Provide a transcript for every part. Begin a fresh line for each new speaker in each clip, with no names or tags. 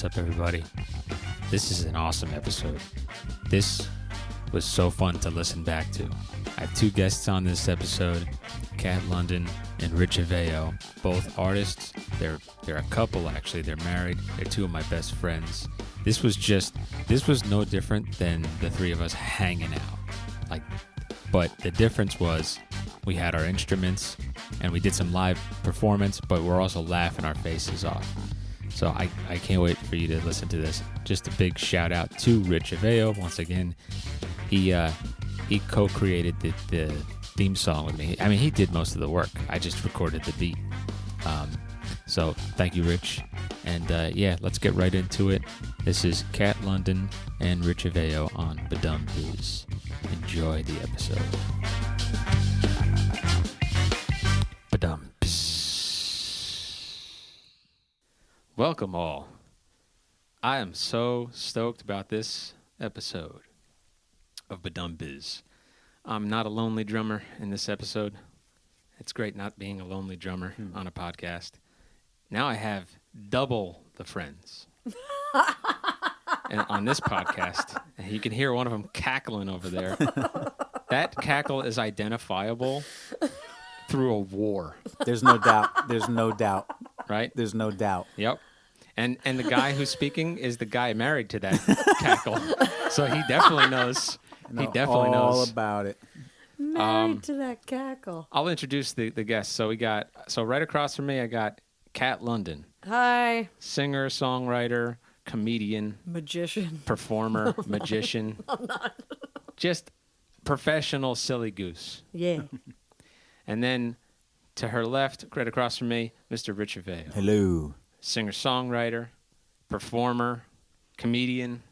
What's up, everybody? This is an awesome episode. This was so fun to listen back to. I have two guests on this episode, Kat London and Rich Aveo, both artists. They're a couple, actually. They're married. They're two of my best friends. This was no different than the three of us hanging out. But the difference was we had our instruments and we did some live performance, but we're also laughing our faces off. So I can't wait for you to listen to this. Just a big shout out to Rich Aveo. Once again, he co-created the theme song with me. I mean, he did most of the work. I just recorded the beat. So thank you, Rich. And let's get right into it. This is Kat London and Rich Aveo on BaDumBizz. Enjoy the episode. BaDumBizz. Welcome all. I am so stoked about this episode of BaDumBizz. I'm not a lonely drummer in this episode. It's great not being a lonely drummer on a podcast. Now I have double the friends and on this podcast. And you can hear one of them cackling over there. That cackle is identifiable through a war.
There's no doubt. There's no doubt.
Right?
There's no doubt.
Yep. And the guy who's speaking is the guy married to that cackle. So he definitely knows. He definitely knows
all about it.
Married to that cackle.
I'll introduce the guests. So right across from me, I got Kat London.
Hi.
Singer, songwriter, comedian.
Magician.
Performer, magician.
I'm not.
Just professional silly goose.
Yeah.
And then to her left, right across from me, Mr. Rich Aveo.
Hello.
Singer-songwriter, performer, comedian.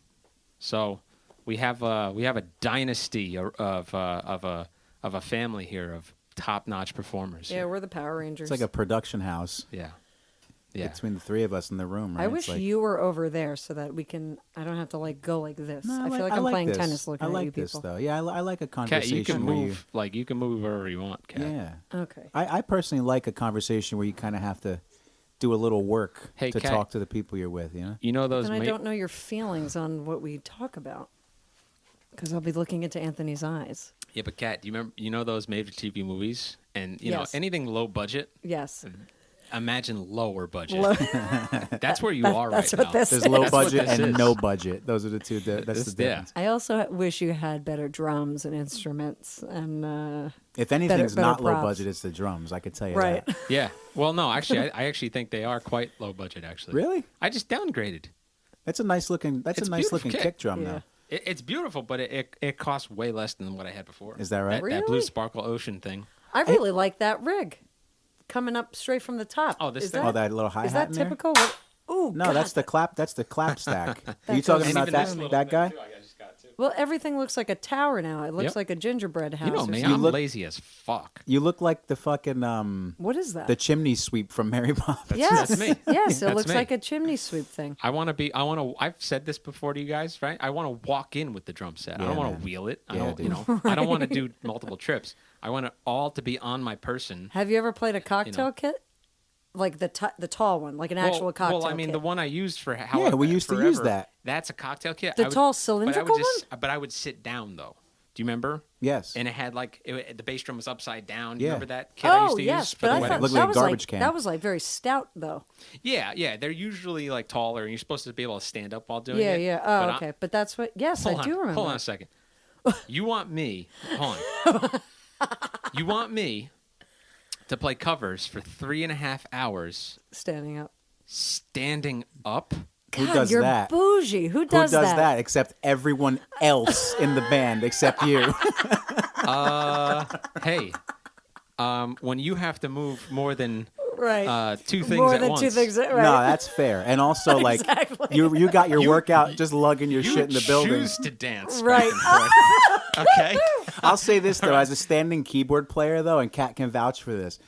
So we have a dynasty of a family here of top-notch performers.
Yeah, we're the Power Rangers.
It's like a production house.
Yeah.
Between the three of us in the room, right?
I wish you were over there so that I don't have to go like this.
No,
I feel like I'm playing tennis looking
at you
I like
this,
people.
though. Yeah, I like a
Kat,
conversation
you can
where
move you can move wherever you want, Kat.
Yeah.
Okay.
I personally like a conversation where you kind of have to do a little work to
Kat,
talk to the people you're with, you know?
You know those
Then I don't know your feelings on what we talk about because I'll be looking into Anthony's eyes.
Yeah, but Kat, do you remember those made-for-TV movies? And, you
Yes.
know, anything low budget,
Yes.
imagine lower budget. That's where you are
that's
right
what
now.
this
There's
is.
low
That's what
budget
this
and
is.
no budget. Those are the two. That's the difference.
I also wish you had better drums and instruments and
If anything's
better
not low
props.
budget, it's the drums. I could tell you
right.
that.
Yeah. Well, no, actually, I actually think they are quite low budget, actually.
Really?
I just downgraded.
That's a nice looking. That's
It's
a nice
beautiful
looking
kick.
kick drum,
Yeah.
though.
It's beautiful, but it costs way less than what I had before.
Is that right?
That
Really?
Blue Sparkle Ocean thing.
I really like that rig coming up straight from the top.
Oh, this
is
thing?
that,
Oh, that little hi hat.
is that
in there?
typical? Ooh,
No,
God.
that's the clap. That's the clap stack. Are you
goes
talking
And
about
even
that
this little
that guy?
Well, everything looks like a tower now. It looks
Yep.
like a gingerbread house.
You know
or
me,
something.
I'm
look-
lazy as fuck.
You look like the fucking
What is that?
the chimney sweep from Mary Poppins.
yes,
that's me.
yes, it
That's
looks
me.
like a chimney sweep thing.
I've said this before to you guys, right? I want to walk in with the drum set. I
Yeah,
don't want
man.
to wheel it. I
Yeah,
don't,
dude.
I don't want to do multiple trips. I want it all to be on my person.
Have you ever played a cocktail kit? Like the tall one, like an actual cocktail
Well, I mean,
kit.
the one I used for
Yeah, we used to use that.
That's a cocktail kit.
The tall cylindrical
one? But I would sit down, though. Do you remember?
Yes.
And it had the bass drum was upside down.
Yeah.
You remember that kit I used
Oh
to
yes,
use for
but
the
I
wedding?
thought
Looked
that
like a
was
garbage can.
That was very stout though.
Yeah. They're usually taller, and you're supposed to be able to stand up while doing
Yeah,
it.
yeah.
But
Oh, okay. But that's what. Yes,
Hold
I
on,
do remember.
Hold on a second. You want me? Hold on. You want me to play covers for 3.5 hours
Standing up.
standing up?
Who
God,
does
you're
that?
bougie. Who
Who
does
does that except everyone else in the band except you?
Hey, when you have to move more than
Right.
two things
More
at
than
once,
two things. Right.
No, that's fair. And also, like,
Exactly.
you got your
You-
workout just lugging your
you
shit in the building.
choose to dance,
Right.
back and forth. Okay.
I'll say this though, as a standing keyboard player though, and Kat can vouch for this.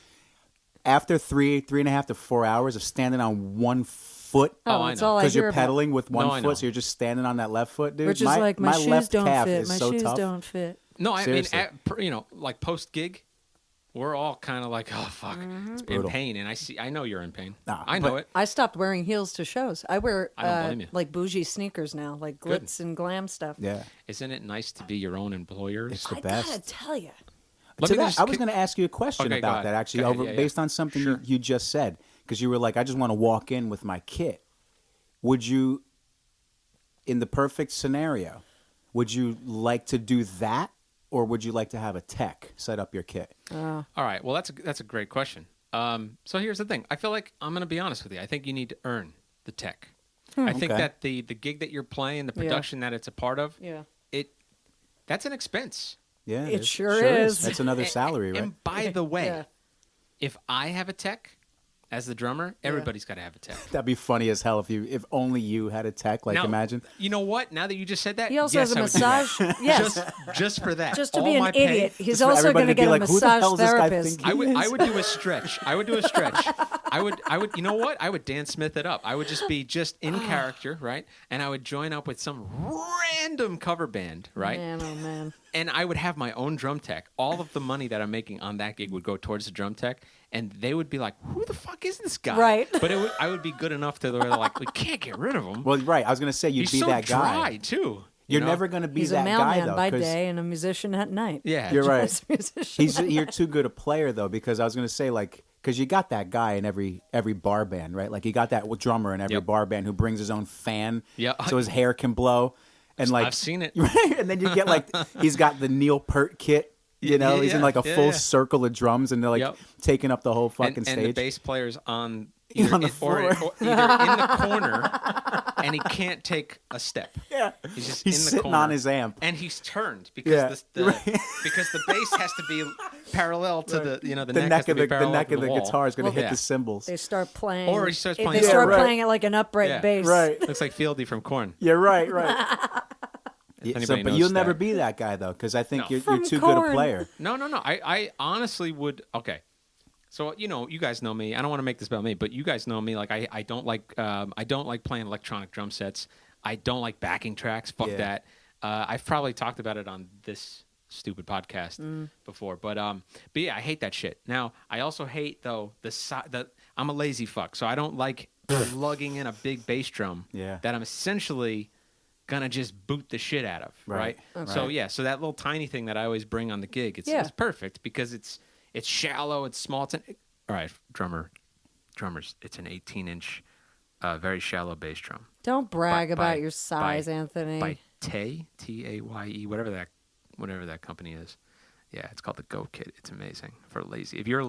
After 3.5 to 4 hours of standing on one foot,
Oh,
I
that's
know.
all I
because
hear
you're
about.
pedaling with one
No, I
foot,
know.
so you're just standing on that left foot, dude.
Which is like my shoes
left
don't
calf
fit.
is
My
so
shoes
tough.
don't fit.
No, I
Seriously.
mean, like post gig, we're all kind of like, oh fuck, in
brutal.
pain, and I know you're in pain.
Nah,
I know
but-
it.
I stopped wearing heels to shows. I wear
I don't blame you.
like bougie sneakers now, like
Good.
glitz and glam stuff.
Yeah.
Isn't it nice to be your own employers?
It's the
I
best.
gotta tell you.
Let
To
me
that,
just
I was
kick-
going to ask you a question
Okay, go
about
ahead.
that, actually,
Go ahead, yeah,
based on something you just said. Because you were like, I just want to walk in with my kit. Would you, in the perfect scenario, would you like to do that? Or would you like to have a tech set up your kit?
All right. Well, that's a great question. So here's the thing. I feel like I'm going to be honest with you. I think you need to earn the tech. I think
Okay.
that the gig that you're playing, the production that it's a part of,
Yeah.
that's an expense.
Yeah,
It sure is.
That's another salary, right?
And by the way,
Yeah.
if I have a tech as the drummer, everybody's got to have a tech.
That'd be funny as hell if only you had a tech. Like,
Now,
imagine.
You know what? Now that you just said that,
He also
yes,
has a
I would do that.
massage. Yes.
Just for that.
Just to
All
be an
my pay-
idiot. He's
Just for
also
everybody
going to
to be
get a
like, who the hell
massage
does this guy
therapist.
think
I would do a stretch. I would do a stretch. I would you know what? I would Dan Smith it up. I would just be in character, right? And I would join up with some random cover band, right?
Man, oh man.
And I would have my own drum tech. All of the money that I'm making on that gig would go towards the drum tech, and they would be like, "Who the fuck is this guy?"
Right.
But I would be good enough to where they're like, "We can't get rid of him."
Well, right. I was going to say, you'd
He's
be
so
that guy.
dry too.
You're
know?
never going to be
He's
that
a
guy,
mailman
though.
by
'cause
day and a musician at night.
Yeah,
You're right.
Jazz musician.
You're too good a player, though, because I was going to say, like, because you got that guy in every bar band, right? Like, you got that drummer in every
Yep.
bar band who brings his own fan
Yeah.
so his hair can blow. And like,
I've seen it.
Right? And then you get, like, he's got the Neil Peart kit. You know,
Yeah,
he's in like a
yeah,
full
yeah.
circle of drums, and they're like
Yep.
taking up the whole fucking
and
stage.
the bass player's on
On the
or
floor.
either in the corner, and he can't take a step.
Yeah,
He's just
he's
in the
sitting
corner.
on his amp.
and he's turned because
Yeah,
the
right.
because the bass has to be parallel to the
the
neck has to
of
be
the
parallel
neck
to
of the
wall.
guitar is going to hit
Yeah.
the cymbals.
They start playing.
Or he starts
They
playing-
start
Yeah, right.
playing it like an upright
Yeah.
bass.
Right.
Looks like Fieldy from Korn.
Yeah, right, right. Yeah,
anybody
but
knows
you'll never
that.
be that guy though, because I think
No.
you're
From
too good a
Korn.
player.
No. I honestly would. Okay, so you guys know me. I don't want to make this about me, but you guys know me. Like I don't like playing electronic drum sets. I don't like backing tracks. Fuck
Yeah.
that. I've probably talked about it on this stupid podcast before, but yeah, I hate that shit. Now I also hate though the I'm a lazy fuck, so I don't like lugging in a big bass drum.
Yeah.
That I'm essentially gonna just boot the shit out of, right?
Right.
So
Right.
yeah, so that little tiny thing that I always bring on the gig, it's perfect because it's shallow, it's small. All right, drummers, it's an 18-inch, very shallow bass drum.
Don't brag
By-
about
by-
your size,
by-
Anthony.
By Taye, whatever that company is. Yeah, it's called the Go Kit. It's amazing for lazy. If you're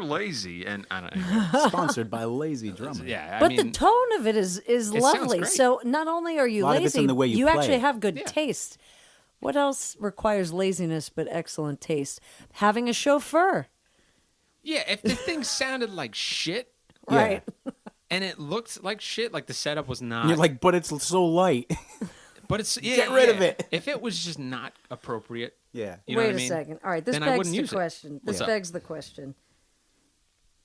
lazy, and I don't know,
Sponsored by Lazy Drummer.
yeah,
But
I
the
mean,
tone of it is
sounds
lovely.
great.
So not only are you
A lot of it's
lazy,
in the way you play
actually
it.
have good
Yeah.
taste. What else requires laziness but excellent taste? Having a chauffeur,
yeah, if the thing sounded like shit
Yeah.
right?
and it looked like shit, like the setup was not.
And you're like, but it's so light.
But it's
Get rid of it.
If it was just not appropriate,
Yeah.
you know
Wait
what I
a
mean?
second. All right, this
Then I
begs
wouldn't
the
use it.
question. This
What's up?
begs the question.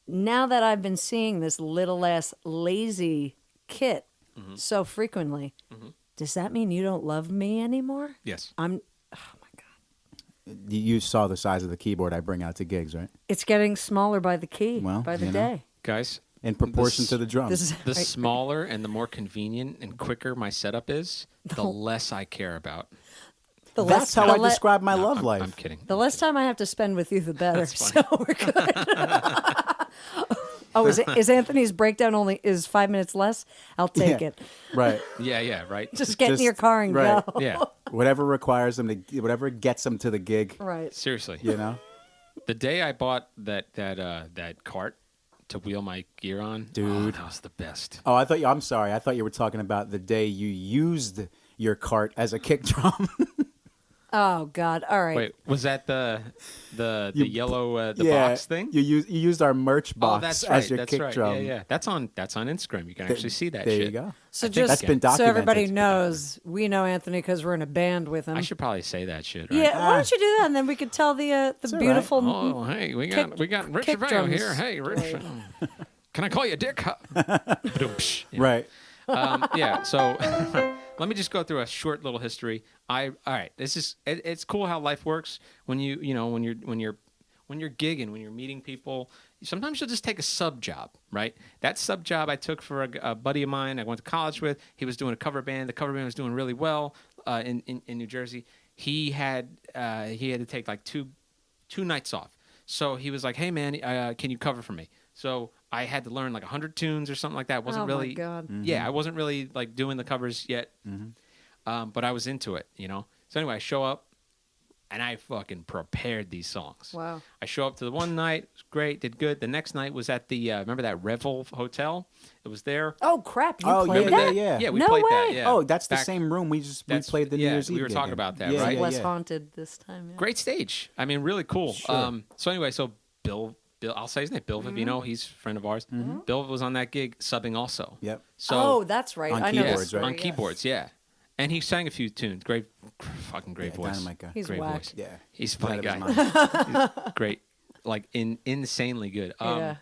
Now that I've been seeing this little ass lazy kit
Mm-hmm.
so frequently, does that mean you don't love me anymore?
Yes.
Oh my god.
You saw the size of the keyboard I bring out to gigs, right?
It's getting smaller by the key,
Well,
by the
you know.
day.
Guys,
In proportion
This-
to the drums.
This is
the
right.
smaller and the more convenient and quicker my setup is, the less I care about.
the
That's
less-
how
the
I
le-
describe my
No,
love
I'm,
life.
I'm kidding.
The less time I have to spend with you, the better.
That's
So we're good. Oh, is Anthony's breakdown only 5 minutes less? I'll take
Yeah.
it.
Right.
Yeah, right.
Just get in
Just-
your car and
right.
go.
Yeah,
Whatever requires them to, whatever gets them to the gig,
Right.
seriously.
you know?
The day I bought that cart to wheel my gear on,
Dude.
that was the best.
Oh, I'm sorry. I thought you were talking about the day you used your cart as a kick drum.
Oh God! All right.
Wait,
Was that the yellow
yeah,
box thing?
You used our merch box
Oh, that's
as
right.
your
That's
kick
right.
drum.
Yeah. That's on Instagram. You can actually see that
There
shit.
you go.
So
I think
just
that's been
so everybody
documented.
knows, we know Anthony because we're in a band with him.
I should probably say that shit. Right?
Yeah, why don't you do that, and then we could tell the
all right.
beautiful.
Oh, hey, we got Rich
kick
Aveo
drums.
here. Hey, Rich.
Right.
Can I call you Dick? Ba-dum-psh. Yeah.
Right.
Yeah. So let me just go through a short little history. All right. This is it's cool how life works when when when you're gigging, when you're meeting people, sometimes you'll just take a sub job, right? That sub job I took for a buddy of mine I went to college with. He was doing a cover band. The cover band was doing really well in New Jersey. He had to take like two nights off. So he was like, "Hey man, can you cover for me?" So I had to learn like 100 tunes or something like that. Wasn't really,
my God.
Yeah, I wasn't really like doing the covers yet, but I was into it, you know. So anyway, I show up. And I fucking prepared these songs.
Wow.
I show up to the one night, it was great, did good. The next night was at the, remember that Revel Hotel? It was there.
Oh, crap. You
remember
played that?
Yeah.
Yeah, we
No
played
way.
that. Yeah.
Oh, that's the
Back-
same room we played the New Year's Eve.
we were talking
gig in.
about that,
Yeah,
right?
yeah,
Less
yeah.
haunted this time. Yeah.
Great stage. I mean, really cool.
Sure.
So anyway, so Bill, I'll say his name, Bill Vivino, he's a friend of ours. Bill was on that gig subbing also.
Yep.
So,
Oh, that's right.
On
I know
keyboards,
this
right?
story,
on keyboards, yeah. And he sang a few tunes. Great
Yeah,
voice.
Dynamite guy.
He's
Great
whack.
voice.
Yeah.
He's a funny
Out of
guy.
his mind.
Great, like insanely good.
Yeah.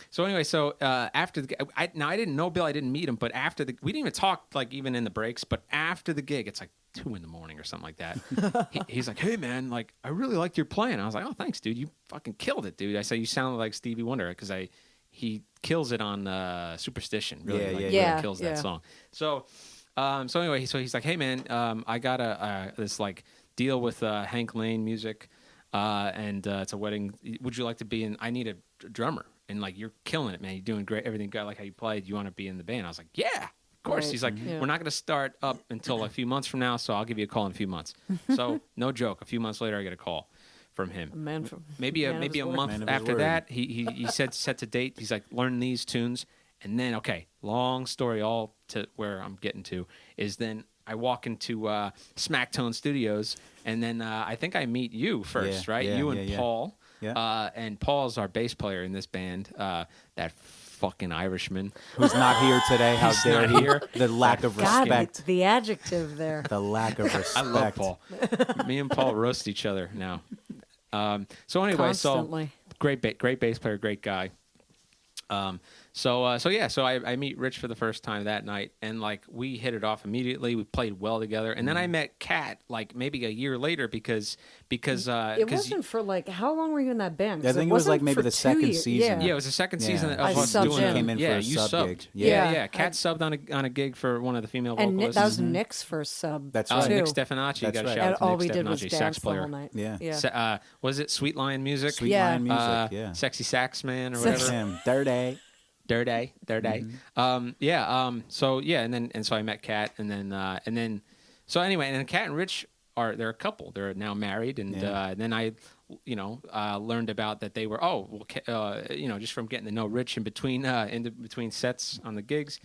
So anyway, after the I didn't know Bill, I didn't meet him, but after we didn't even talk like even in the breaks. But after the gig, it's like 2 a.m. or something like that. He's like, "Hey man, like I really liked your playing." I was like, "Oh thanks, dude. You fucking killed it, dude." I said, "You sounded like Stevie Wonder," because he kills it on Superstition. Really,
Yeah,
like,
yeah,
really
yeah.
kills
Yeah.
that song. So anyway, he's like, "Hey man, I got this like deal with Hank Lane Music, and it's a wedding. Would you like to be in? I need a drummer, and like you're killing it, man. You're doing great. Everything good. I like how you played. You want to be in the band?" I was like, "Yeah, of course."
Right.
He's like,
Yeah.
"We're not going to start up until a few months from now, so I'll give you a call in a few months." So no joke. A few months later, I get a call from him.
A man from
Maybe
man of
a
his word.
month
Man of his
after
word.
that, he said set to date. He's like, "Learn these tunes." And then, okay, long story all to where I'm getting to is then I walk into Smacktone Studios, and then I think I meet you first,
Yeah,
right?
yeah,
You and
yeah, yeah.
Paul.
Yeah.
And Paul's our bass player in this band, that fucking Irishman.
Who's not here today? How
He's
dare
not
he?
here.
The lack of
God,
respect.
the adjective there.
The lack of respect.
I love Paul. Me and Paul roast each other now. So anyway,
Constantly.
so great bass player, great guy. So I meet Rich for the first time that night, and like we hit it off immediately. We played well together, and then I met Kat like maybe a year later because
It wasn't for like how long were you in that band? 'Cause
I think it was
wasn't
like maybe
for
the
2
second
years.
season.
yeah, it was the second season
Yeah.
of
I
us
subbed
doing
in.
it.
Came in for
Yeah,
a
you
sub
subbed.
gig.
Yeah,
Yeah.
Kat subbed on a gig for one of the female
And
vocalists.
that was Nick's first sub.
That's
Oh,
right.
Nick
too.
Stefanacci.
That's
Got a
right.
shout
And
out to
all
Nick
we did was
Stefanacci,
dance
sax
the
player.
whole night.
Yeah.
Was it Sweet Lion Music?
Sweet
Yeah.
Lion music. Yeah.
Sexy Sax Man or
Sex-
whatever.
Him. Dirty.
Dirty. So I met Kat, and then so anyway, and then Kat and Rich they're a couple. They're now married, and
Yeah.
then I, learned about that they were just from getting to know Rich in between sets on the gigs.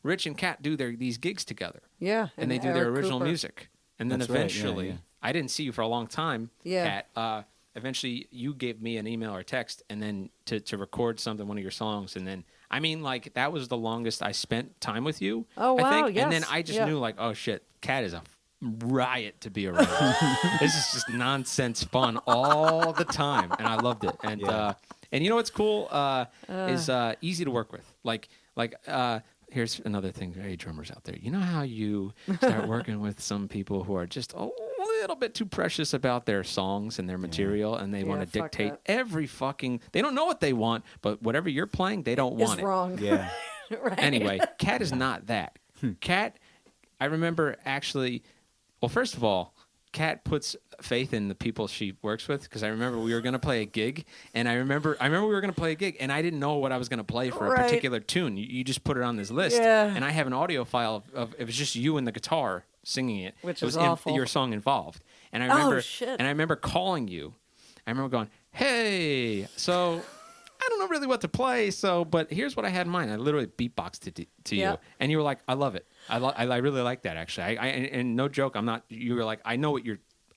Rich and Kat do these gigs together,
Yeah.
and they do their
Eric
original
Cooper.
music, and then
That's right, yeah,
eventually,
yeah.
I didn't see you for a long time,
Yeah.
Kat. Eventually, you gave me an email or text, and then to record one of your songs, and then I mean, like that was the longest I spent time with you.
Oh,
I
wow,
think. And then
yes,
I just
yeah.
knew, like, oh shit, Kat is a riot to be around. This is just nonsense fun all the time, and I loved it. And
Yeah.
and you know what's cool is easy to work with. Here's another thing, hey drummers out there. You know how you start working with some people who are just a little bit too precious about their songs and their material, and they want to
fuck
dictate
that.
every fucking. They don't know what they want, but whatever you're playing, they don't
Is
want it.
wrong.
Yeah.
Right.
Anyway, Kat is not that. Kat, I remember actually. Well, first of all, Kat puts faith in the people she works with, because I remember we were going to play a gig, and I remember we were going to play a gig, and I didn't know what I was going to play for a
Right.
particular tune. You just put it on this list,
Yeah.
and I have an audio file of it was just you and the guitar singing it,
Which
it
is
was
awful.
your song involved, and I remember,
shit.
and I remember calling you. I remember going, "Hey, so." I don't know really what to play, but here's what I had in mind. I literally beatboxed it to
Yeah.
you, and you were like, "I love it. I really like that, actually." And no joke, I'm not. You were like, "I know what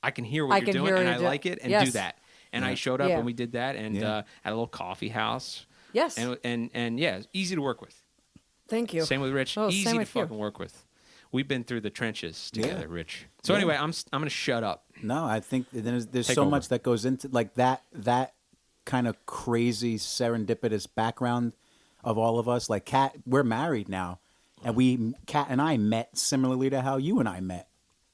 I can hear what
I
you're
can
doing,
hear
and
what
I
you're doing."
like it, and
Yes.
do that." And I showed up, and we did that, and at a little coffee house,
Yes.
and yeah, it's easy to work with.
Thank you.
Same with Rich,
Oh,
easy
same
to
with you.
fucking work with. We've been through the trenches together,
Yeah.
Rich. So
Yeah.
anyway, I'm gonna shut up.
No, I think there's
Take
so
over.
much that goes into like that kind of crazy serendipitous background of all of us. Like Kat, we're married now, and Kat and I met similarly to how you and I met.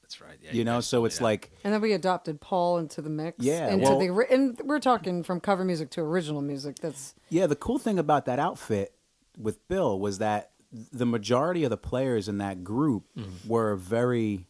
That's right. Yeah,
You know,
guys
so
told me
it's
that.
like,
And then we adopted Paul into the mix.
Yeah,
Into
well-
and we're talking from cover music to original music. That's
yeah, the cool thing about that outfit with Bill was that the majority of the players in that group were very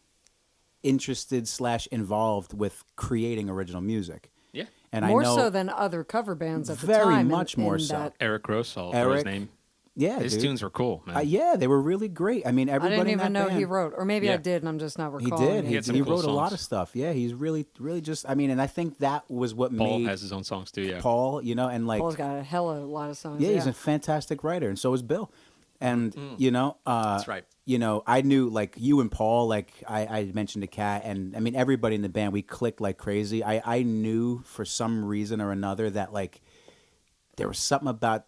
interested / involved with creating original music.
Yeah.
And
more
I know
so than other cover bands at the
Very
time.
much more so.
that-
Eric Gross, I'll throw his
Eric,
name.
yeah,
His
dude.
tunes were cool, man.
Yeah, they were really great. I mean,
I
everybody
didn't
in
even
that
know
band,
he wrote, or maybe I
Yeah.
did, and I'm just not
He
recalling.
did.
it.
He,
had some
he
cool
wrote a lot
songs.
of stuff. Yeah, he's really just. I mean, and I think that was what
Paul
made
has his own songs too. Yeah.
Paul, you know, and like,
Paul's got a hella lot of songs.
yeah, he's a fantastic writer, and so is Bill. And you know,
That's right.
You know, I knew like you and Paul, like I mentioned to Kat, and I mean everybody in the band, we clicked like crazy. I knew for some reason or another that like there was something about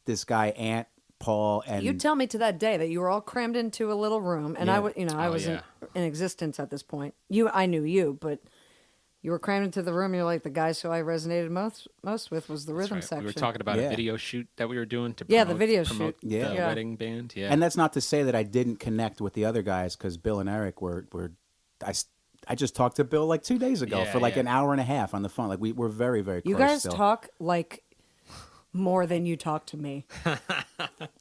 this guy, Ant, Paul, and
You tell me to that day that you were all crammed into a little room, and
Yeah.
I was
yeah.
in existence at this point. I knew you, but you were crammed into the room. You're like the guys who I resonated most with was the
That's
rhythm
right.
section.
We were talking about
Yeah.
a video shoot that we were doing to
Yeah,
promote,
the video
promote
shoot.
the
Yeah.
wedding band. Yeah.
And that's not to say that I didn't connect with the other guys because Bill and Eric were I just talked to Bill like 2 days ago
Yeah,
for like
yeah.
an hour and a half on the phone. Like we're very, very close
You guys
still.
talk like more than you talk to me,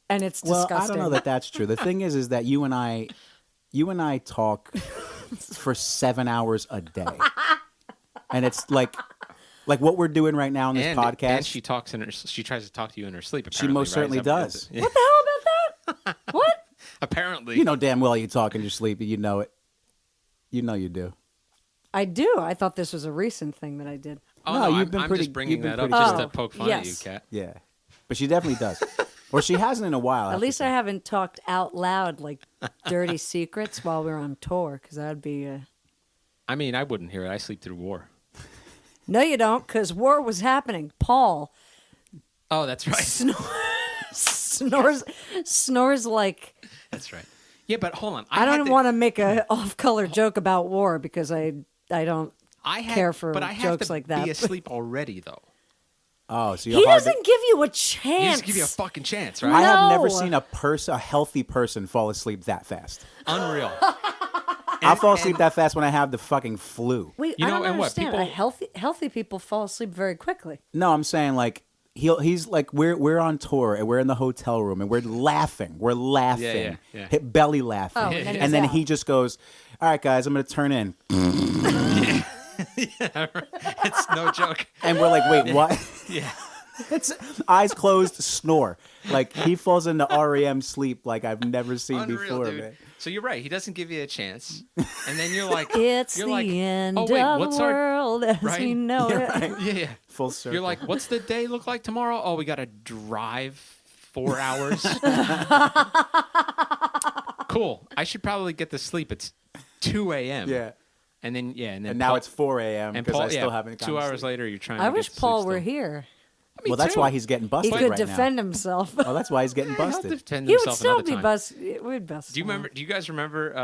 and it's
Well,
disgusting.
I don't know that that's true. The thing is that you and I talk for 7 hours a day, and it's like what we're doing right now on this podcast.
And she talks she tries to talk to you in her sleep.
She
Apparently,
most
right?
certainly
Is that what it
does.
is? Yeah.
What the hell about that? What?
Apparently.
You know damn well you talk in your sleep. You know it. You know you do.
I do. I thought this was a recent thing that I did.
Oh,
No,
no,
you've
I'm,
been
I'm
pretty-
just bringing
you've been
that up
pretty
just
good.
to poke fun
yes.
at you, Kat.
Yeah, but she definitely does. Or she hasn't in a while. I
At
have
least
to
I
say.
haven't talked out loud like dirty secrets while we were on tour, because that'd be.
I mean, I wouldn't hear it. I sleep through war.
No, you don't, because war was happening. Paul
Oh, that's right.
snores like.
That's right. Yeah, but hold on.
I don't want to make a off-color joke about war because I don't care for
but I have
jokes
to
like that.
be asleep already, though.
Oh, so
He
you're hard to-
doesn't give you a
He
chance.
just give you a fucking chance,
I
right?
have never
No.
seen a healthy person fall asleep that fast.
Unreal.
I'll fall asleep that fast when I have the fucking flu.
Wait,
You
I
know,
don't
and what,
understand.
people-
Healthy people fall asleep very quickly.
No, I'm saying like he's like we're on tour and we're in the hotel room and we're laughing. We're laughing.
Yeah.
Hit belly laughing.
Oh, and then
and
he's
then
out.
he just goes, "All right, guys, I'm going to turn in."
It's no joke.
And we're like, "Wait, what?"
Yeah.
It's eyes closed, snore. Like he falls into REM sleep like I've never seen
Unreal,
before,
dude.
man.
So you're right. He doesn't give you a chance, and then you're like,
It's
you're
the
like,
end
oh, wait,
of
what's
the
our
world as
right?
we know
Yeah,
it.
right.
yeah.
Full circle.
You're like, what's the day look like tomorrow? Oh, we got to drive 4 hours. Cool. I should probably get to sleep. It's 2 a.m.
yeah.
And then and then
And now
Paul-
it's 4 a.m.
and
because
Paul,
I still
yeah,
haven't
2
gone to
hours
sleep.
later, you're trying.
I
to
wish
get to
Paul
sleep
were
still.
here.
Me
Well, that's
too.
why he's getting
He
busted
could
right
defend
now.
himself.
Oh, that's why he's getting
He'll
busted.
defend
He would
himself
still
another
be
time.
busted. We'd bust.
Do you remember? Do you guys remember?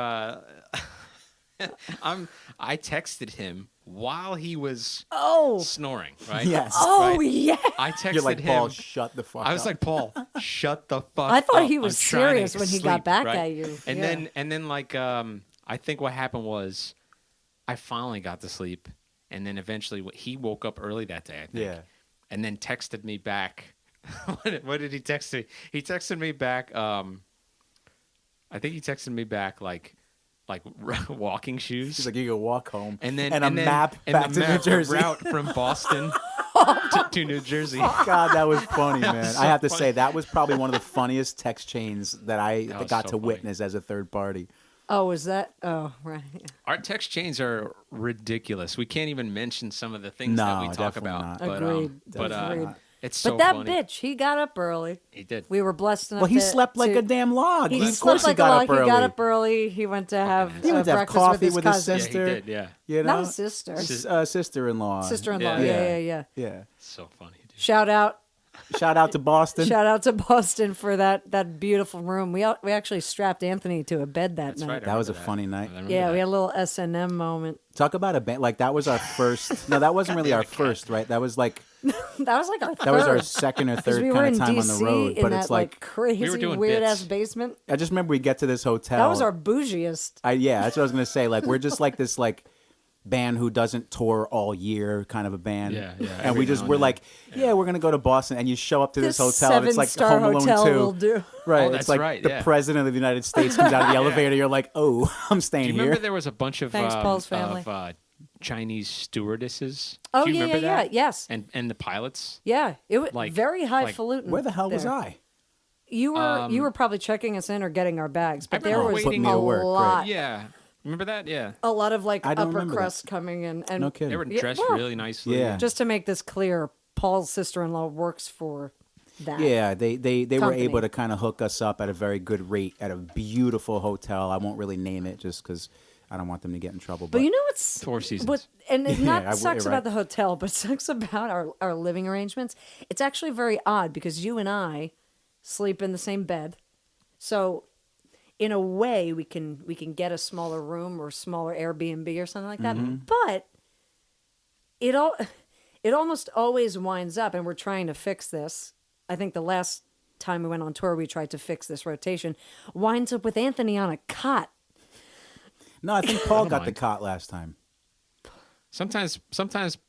I texted him while he was
Oh,
snoring. Right.
Yes.
oh
Right?
yeah.
I texted
You're like,
him.
Paul, shut the fuck up.
I was like, Paul, shut the fuck up.
I thought he was
I'm trying to
serious when he got
sleep,"
back
right?
at you.
And
Yeah.
then like I think what happened was I finally got to sleep, and then eventually he woke up early that day. I think.
Yeah.
And then texted me back. What did he text me? He texted me back. I think he texted me back like walking shoes.
He's like, you can walk home.
and then
a map
and
back
the
to
map,
New
the
Jersey.
route from Boston to New Jersey.
God, that was funny, man.
was so
I have to
funny.
say that was probably one of the funniest text chains that I
That was
got
so
to
funny.
witness as a third party.
Oh, is that? Oh, right.
Our text chains are ridiculous. We can't even mention some of the things that we
No,
talk
definitely
about.
not.
But,
Agreed.
but
Agreed.
it's so
But that
funny.
bitch, he got up early.
He did.
We were blessed enough.
Well, he
to-
slept like
to-
a damn log.
He
Of
slept
course
like
he got
a
up
log.
early.
He got up early. He went to have,
He went to have
breakfast
coffee
with
with
his
his
cousin.
sister.
Yeah, he did. Yeah.
You know?
Not a sister.
Sister-in-law.
Sister-in-law.
Yeah.
Yeah, yeah, yeah.
Yeah.
So funny, dude.
Shout out.
Shout out to Boston.
Shout out to Boston for that beautiful room. We actually strapped Anthony to a bed that
That's
night.
right. I
That was a
remember
funny night.
I remember
Yeah,
that.
we had a little S&M moment.
Talk about a band. Like, that was our first. No, that wasn't really our first, right? That was like
That was like our
That was our
third.
second or
'Cause
third
we were
kind
in
of time on
DC
the road.
in
But
that
it's like,
crazy,
We were doing
weird
bits.
ass basement.
I just remember we get to this hotel.
That was our bougiest.
Yeah, that's what I was gonna say. Like we're just like this like band who doesn't tour all year, kind of a band.
Yeah.
And
every
we just
now
we're
and
like, yeah, we're gonna go to Boston, and you show up to this
This
hotel, and it's like
7-star
Home Alone
hotel
2.
will do.
Right,
Oh,
it's
that's
like
right,
the
yeah.
president of the United States comes out of the elevator. You're like, oh, I'm staying
Do you
here.
remember there was a bunch of
Thanks, Paul's family.
Chinese stewardesses?
Oh
Do you
yeah,
remember
yeah,
that?
yes,
And the pilots.
yeah. It was
Like-
very highfalutin.
Where the hell was
there.
I?
You were probably checking us in or getting our bags, but there
remember
was
waiting-
a
Put me to work,
lot,
Yeah, remember that? Yeah,
a lot of like
I don't
upper
remember
crust coming in, and
No kidding.
they were
Yeah,
dressed
well,
really nicely.
Yeah.
just to make this clear, Paul's sister-in-law works for that.
Yeah, they were
Company.
able to kind of hook us up at a very good rate at a beautiful hotel. I won't really name it just because I don't want them to get in trouble.
But you know what's
Four seasons.
What, and it
Yeah,
not
I would-
sucks
right.
about the hotel, but sucks about our living arrangements. It's actually very odd because you and I sleep in the same bed, so in a way we can get a smaller room or smaller Airbnb or something like that.
Mm-hmm.
But it almost always winds up, and we're trying to fix this. I think the last time we went on tour, we tried to fix this rotation. Winds up with Anthony on a cot.
No, I think Paul got the
mind.
cot last time.
Sometimes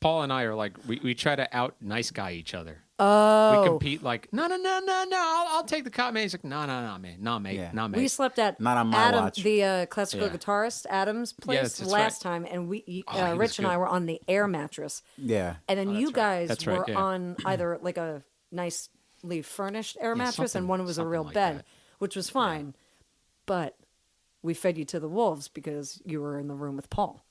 Paul and I are like we try to out nice guy each other.
Oh,
We compete like no. I'll take the cot, man. He's like no, man, no, mate,
Yeah.
no, mate.
we slept at
Not on my
Adam,
watch.
the classical
Yeah.
guitarist Adam's place
that's
last
right.
time, and
he
Rich
was
and I
good.
were on the air mattress,
Yeah.
and then you guys
That's right,
were
yeah.
on either like a nicely furnished air mattress, and
something-
one was a
something
real
like
bed,
that.
which was fine, but we fed you to the wolves because you were in the room with Paul.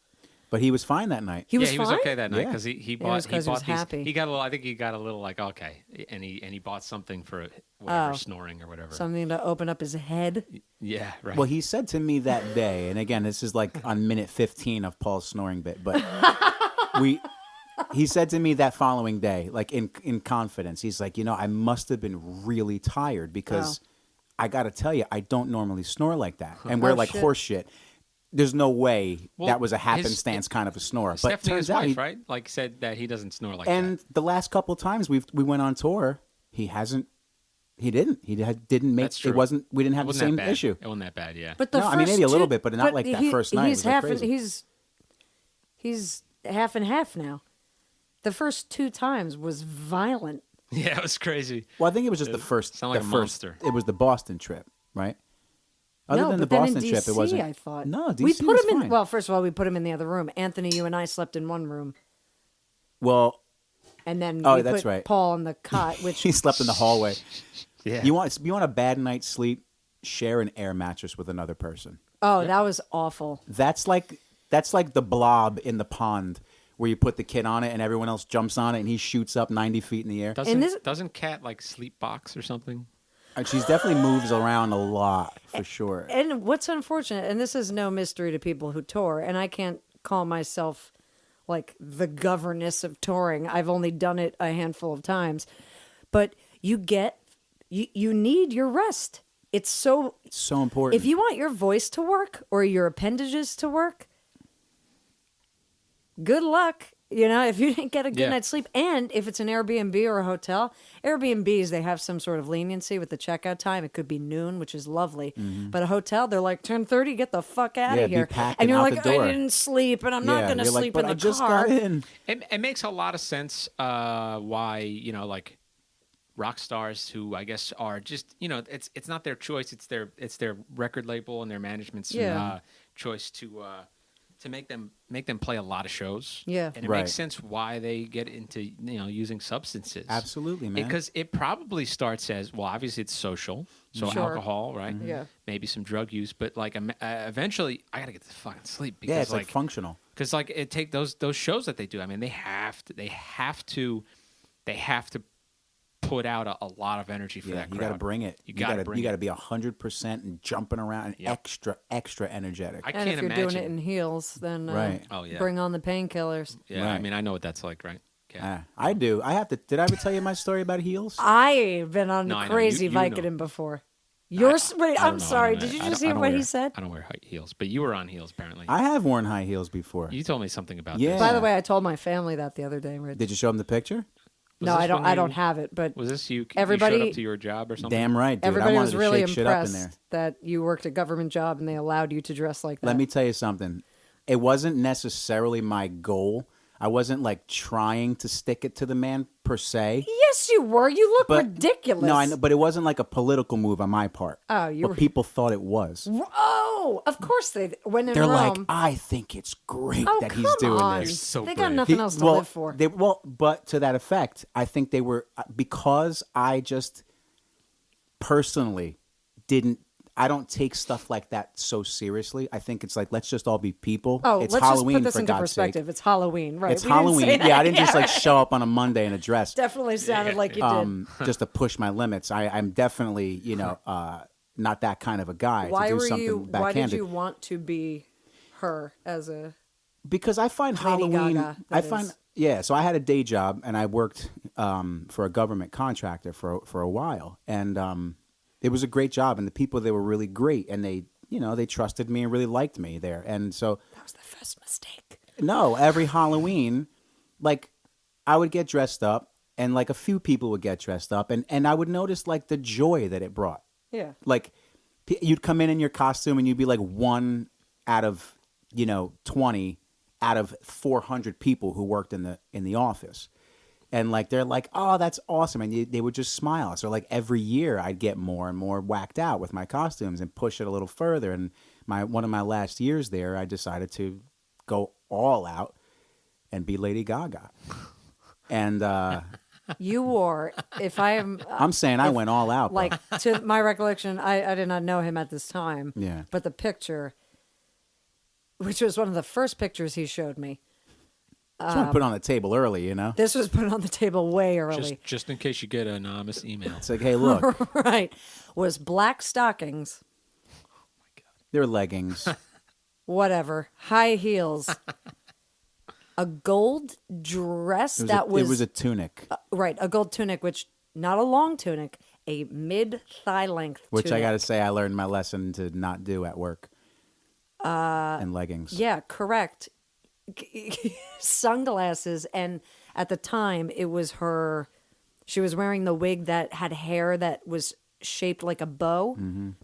But he was fine that night.
He was
he
fine.
was okay that night
Yeah.
because he
it
bought
was 'cause he was
these-
happy.
He got a little. I think he got a little like okay, and he bought something for whatever
Oh.
snoring or whatever.
Something to open up his head.
Yeah, right.
Well, he said to me that day, and again, this is like on minute 15 of Paul's snoring bit, but he said to me that following day, like in confidence, he's like, I must have been really tired because I got to tell you, I don't normally snore like that. And we're like
shit.
horse shit. There's no way
Well,
that was a
his-
happenstance kind of a snore. But
Stephanie,
turns
his
out,
wife, right? Like said that he doesn't snore like
and
that.
the last couple of times we went on tour, he didn't. He didn't make
That's true.
it. Wasn't we didn't have
It
the
wasn't
same
that bad.
issue.
It wasn't that bad. Yeah.
But the
No,
first
I mean, maybe a little
two-
bit, but not like that first night. It
He's
was like
half
crazy.
he's half and half now. The first two times was violent.
Yeah, it was crazy.
Well, I think it was just the first.
sound like
the
a
first,
monster.
It was the Boston trip, right? Other
no,
than the
but then
Boston
in
trip,
DC,
it wasn't.
I thought.
No, DC
we put
was
him in.
fine.
Well, first of all, we put him in the other room. Anthony, you and I slept in one room,
Well,
and then
Oh,
we
that's
put
right.
Paul on the cot, which
he slept in the hallway.
Yeah.
You want a bad night's sleep? Share an air mattress with another person.
that was awful.
That's like the blob in the pond where you put the kid on it and everyone else jumps on it and he shoots up 90 feet in the air.
Doesn't Cat like sleep box or something?
And she's definitely moves around a lot for sure.
And what's unfortunate, and this is no mystery to people who tour, and I can't call myself like the governess of touring. I've only done it a handful of times, but you need your rest. It's so
important.
If you want your voice to work or your appendages to work, good luck. If you didn't get a good
Yeah.
night's sleep, and if it's an Airbnb or a hotel, Airbnbs, they have some sort of leniency with the checkout time. It could be noon, which is lovely. But a hotel, they're like 10:30, get the fuck out
Yeah,
of
be
here.
packing
And you're
out
like,
the door.
I didn't sleep, and I'm not
Yeah,
going to
you're like,
sleep
but
in the
I just
car.
got in.
It makes a lot of sense why like rock stars who I guess are just it's not their choice, it's their record label and their management's
Yeah.
choice to make them play a lot of shows.
Yeah.
And it
Right.
makes sense why they get into using substances.
Absolutely, man.
Because it probably starts as well. Obviously, it's social, so
Sure.
alcohol, right?
Yeah.
Maybe some drug use, but like eventually, I gotta get to fucking sleep because
yeah, it's like functional.
because like it take those shows that they do. I mean, they have to put out a lot of energy for
Yeah,
that crowd.
you got to bring it.
You got to bring
You got to
it.
be 100% and jumping around and
Yep.
extra energetic.
I
And
can't
if you're
imagine.
doing it in heels, then
Right.
Oh, yeah.
bring on the painkillers.
Yeah, I
Right.
mean, I know what that's like, right? Okay.
I do. I have to. Did I ever tell you my story about heels?
I've been on
No,
the
I know.
crazy
You know.
Vicodin before. Wait,
I
I'm
don't know.
sorry.
I
Did you
don't-
just
I
hear
don't
what
wear-
he said?
I don't wear high heels, but you were on heels apparently.
I have worn high heels before.
You told me something about
Yeah.
this.
By the way, I told my family that the other day.
Did you show them the picture?
No, I don't. I don't have it. But
Was this you?
Everybody-
You showed up to your job or something?
Damn right, dude.
everybody
I wanted
was
to
really
shake shit up in there.
impressed that you worked a government job and they allowed you to dress like that.
Let me tell you something. It wasn't necessarily my goal. I wasn't like trying to stick it to the man per se.
Yes, you were. You look
But
ridiculous.
No, I know, but it wasn't like a political move on my part.
Oh, you
but
were-
people thought it was.
Oh, of course they. When in
They're like,
Rome.
I think it's great
Oh,
that
come
he's doing
on.
this.
So
they got
brave.
nothing else to live for.
But to that effect, I think they were because I just personally didn't. I don't take stuff like that so seriously. I think it's like let's just all be people.
Oh,
it's
let's
Halloween
just put this
for
into
God's
perspective.
sake.
It's Halloween, right?
It's
We didn't say
Halloween.
that.
Yeah, I didn't just like
right.
show up on a Monday in a dress.
Definitely sounded like you did.
Just to push my limits. I'm definitely, not that kind of a guy
Why
to do
were
something
you?
backhanded.
Why did you want to be her as a?
Because I find
Lady
Halloween.
Gaga,
I
that
find
is.
yeah. So I had a day job and I worked for a government contractor for a while, and it was a great job. And the people they were really great, and they trusted me and really liked me there. And so
That was the first mistake.
no, every Halloween, like I would get dressed up, and like a few people would get dressed up, and I would notice like the joy that it brought.
Yeah.
Like you'd come in your costume and you'd be like one out of 20 out of 400 people who worked in the office, and like they're like, oh, that's awesome, and they would just smile. So like every year I'd get more and more whacked out with my costumes and push it a little further. And one of my last years there, I decided to go all out and be Lady Gaga, and
You wore. If I am.
I'm saying I went all out. Bro.
Like to my recollection, I did not know him at this time.
Yeah.
But the picture, which was one of the first pictures he showed me,
just want to put it on the table early,
this was put on the table way early.
Just in case you get an anonymous email.
It's like, hey, look,
Right. Was black stockings,
they're leggings.
whatever, high heels, a gold dress
It was a tunic,
right, a gold tunic, which not a long tunic, a mid thigh length
which I
tunic.
got to say I learned my lesson to not do at work. And leggings.
Yeah, correct. Sunglasses, and at the time it was her. She was wearing the wig that had hair that was shaped like a bow,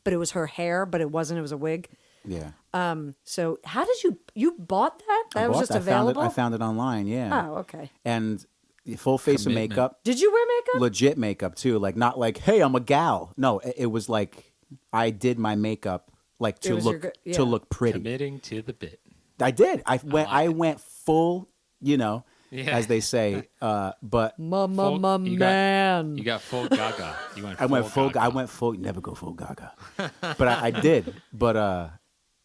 but it was her hair, but it wasn't. It was a wig.
Yeah.
So how did you bought that? That was just available.
I found it online. Yeah.
Oh, okay.
And full face
Commitment.
of makeup,
Did you wear makeup?
legit makeup too. Like not like, hey, I'm a gal. No, it was like I did my makeup like
It
to
was your
look
go- yeah.
to look pretty.
Committing to the bit.
I did. I went full.
Yeah.
As they say. But
Full- you got-
man.
You got full Gaga. You went.
I went full.
Gaga.
I went full. Never go full Gaga. But I did. But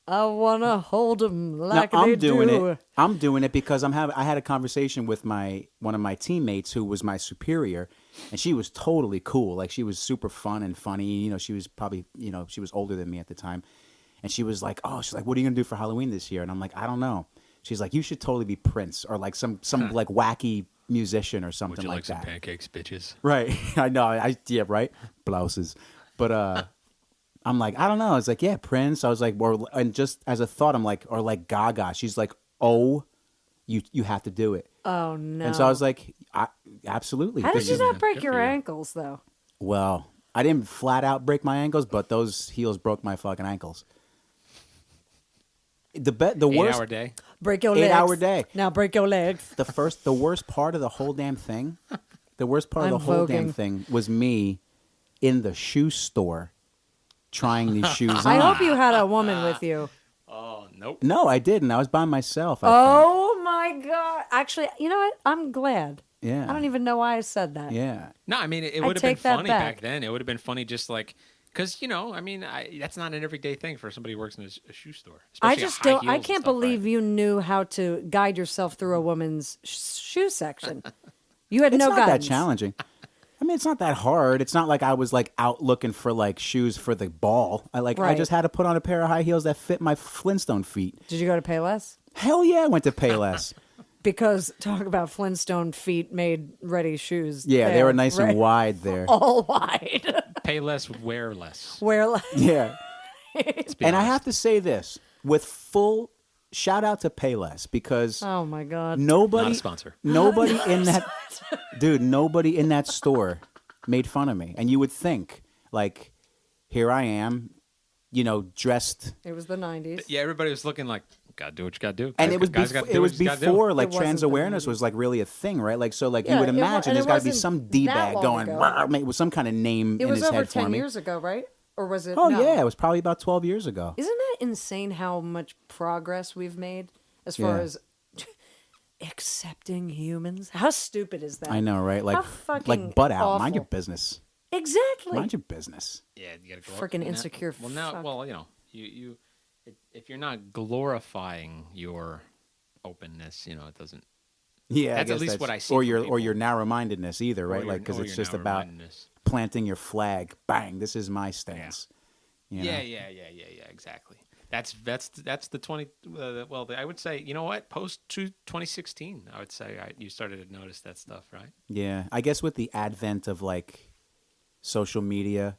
I wanna hold him like
now,
they
I'm doing
do.
it. I'm doing it because I had a conversation with one of my teammates who was my superior, and she was totally cool. Like she was super fun and funny. She was probably she was older than me at the time, and she was like, "Oh, she's like, what are you gonna do for Halloween this year?" And I'm like, "I don't know." She's like, "You should totally be Prince or like some like wacky musician or something
Would you like some
that."
pancakes, bitches?
Right. I know. Yeah, right. Blouses. But I'm like, I don't know. It's like, yeah, Prince. I was like, and just as a thought, I'm like, or like Gaga. She's like, oh, you have to do it.
Oh no.
And so I was like, absolutely.
How did
This
you
is-
not break
good
your
for you.
ankles though?
Well, I didn't flat out break my ankles, but those heels broke my fucking ankles. The worst
8-hour day.
Break your legs.
8-hour day.
Now break your legs.
the worst part of the whole damn thing. The worst part of
I'm
the whole damn
voguing.
thing was me in the shoe store trying these shoes on.
I hope you had a woman with you.
Oh nope.
No, I didn't. I was by myself. I think.
Oh my god! Actually, you know what? I'm glad.
Yeah.
I don't even know why I said that.
Yeah.
No, I mean it
I
would have been
take that
funny
back.
back then. It would have been funny just like because I mean that's not an everyday thing for somebody who works in a shoe store.
I
especially
just
high
don't.
heels
I
and
can't
stuff,
believe
right?
you knew how to guide yourself through a woman's shoe section. You had
It's
no
not
guidance.
that challenging. I mean, it's not that hard. It's not like I was like out looking for like shoes for the ball. I
Right.
just had to put on a pair of high heels that fit my Flintstone feet.
Did you go to Payless?
Hell yeah, I went to Payless.
Because talk about Flintstone feet made ready shoes.
Yeah, they
there,
were nice
right?
and wide there.
All wide.
Pay less, wear less.
Where like
Yeah.
Let's be
And I
honest.
have to say this with full shout out to Payless because
Oh my God.
nobody,
Not a sponsor.
nobody in that, dude, nobody in that store made fun of me. And you would think, like, here I am, dressed.
It was the 90s.
Yeah, everybody was looking like, gotta do what you gotta do.
And it was
Guys gotta do
it
what
was
you gotta do.
before like
It wasn't
trans
the
awareness
90s.
was like really a thing, right? Like so, like
Yeah,
you would
it wa-
imagine
and
there's
it
got to be
wasn't
some d
that
bag
long
going
ago.
"Rah," with some kind of name
It
in
was
his
over
head for
10
me.
years ago, right? Or was it?
Oh
no.
yeah, it was probably about 12 years ago.
Isn't that insane how much progress we've made as far
Yeah.
as accepting humans? How stupid is that?
I know, right? Like
How fucking
like butt out. Mind your
awful.
business.
Exactly.
Mind your business.
Yeah, you gotta go
Frickin' insecure
Well, now,
fuck.
well, you if you're not glorifying your openness, it doesn't.
Yeah,
That's
I
at
guess
least what I see
Or
from
your
people.
your narrow-mindedness either, right?
or
Like because
or
it's
your
just about
narrow-mindedness.
planting your flag. Bang! This is my stance. You know?
Yeah, exactly. That's the 20. I would say, you know what? Post 2016, I would say you started to notice that stuff, right?
Yeah, I guess with the advent of like social media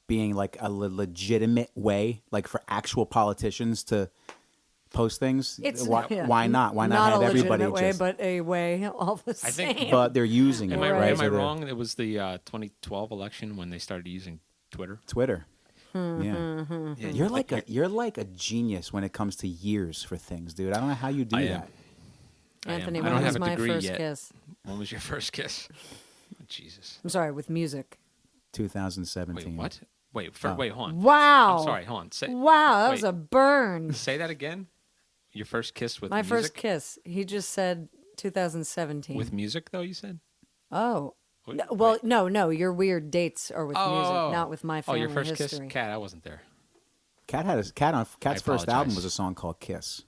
being like a legitimate way, like for actual politicians to post things,
It's
why not? Why not
not
have
a
everybody
legitimate way,
just?
but a way all the
I
same.
think-
But they're using
Am
it,
I
right?
am
So
I
they're-
wrong? It was the 2012 election when they started using Twitter.
Twitter.
Hmm,
Yeah.
Yeah,
You're like a genius when it comes to years for things, dude. I don't know how you do
I am.
that.
Anthony,
I
when
don't
was
have a
my
degree
first
yet.
kiss?
When was your first kiss? Oh, Jesus.
I'm sorry, with music.
2017.
Wait, what? Wait,
Oh.
wait, hold on.
Wow.
I'm sorry, hold on. Say,
Wow, that was
wait.
a burn.
Say that again. Your first kiss with
My
music?
first kiss. He just said 2017.
With music, though, you said?
Oh.
Wait,
No, well,
wait.
no. Your weird dates are with music, not with my
Oh,
family
your first
history.
kiss? Cat, I wasn't there.
Cat's first album
apologize.
was a song called Kiss.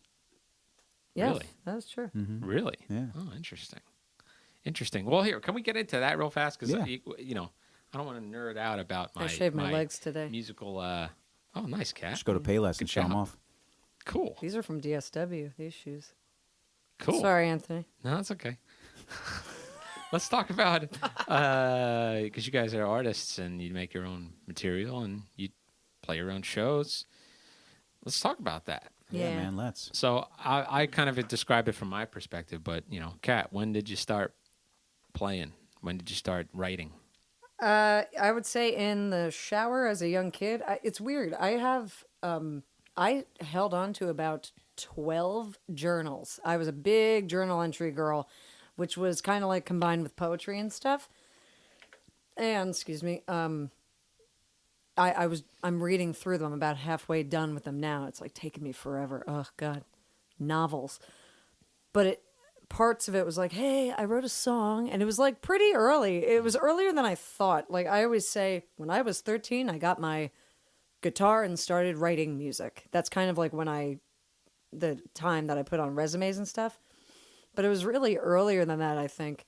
Yes,
Really?
that's true.
Really?
Yeah.
Oh, interesting. Well, here, can we get into that real fast? Because,
Yeah.
I don't want to nerd out about
I shaved my legs today.
musical. Oh, nice, Cat.
Just go to Payless
Good
and show them
job.
off.
Cool.
These are from DSW, these shoes.
Cool.
Sorry, Anthony.
No, that's okay. Let's talk about because you guys are artists and you make your own material and you play your own shows. Let's talk about that.
Yeah, man, let's.
So I kind of described it from my perspective, but Kat, when did you start playing? When did you start writing?
I would say in the shower as a young kid. It's weird. I held on to about 12 journals. I was a big journal entry girl, which was kind of like combined with poetry and stuff. And excuse me, I'm reading through them. I'm about halfway done with them now. It's like taking me forever. Oh God, novels. But parts of it was like, hey, I wrote a song, and it was like pretty early. It was earlier than I thought. Like I always say, when I was 13, I got my guitar and started writing music. That's kind of like the time that I put on resumes and stuff. But it was really earlier than that, I think.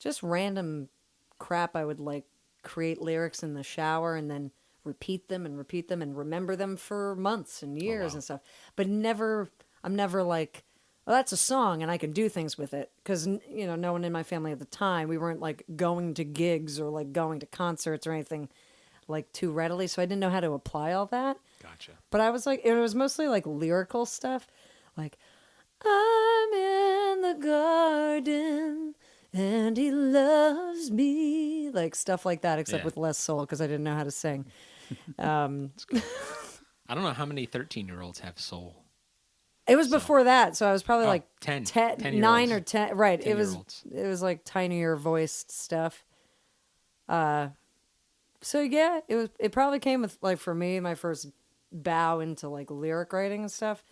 Just random crap. I would like create lyrics in the shower and then repeat them and remember them for months and years and stuff. But I'm never like, well, that's a song and I can do things with it. Because, no one in my family at the time, we weren't like going to gigs or like going to concerts or anything like too readily. So I didn't know how to apply all that.
Gotcha.
But I was like, it was mostly like lyrical stuff. Like, I'm in the garden and he loves me. Like stuff like that, except
Yeah.
with less soul because I didn't know how to sing.
I don't know how many 13-year-olds have soul.
It was before that. So I was probably like
10
9 or 10. Right. It was
10-year-olds.
like tinier voiced stuff. So yeah, it probably came with like for me, my first bow into like lyric writing and stuff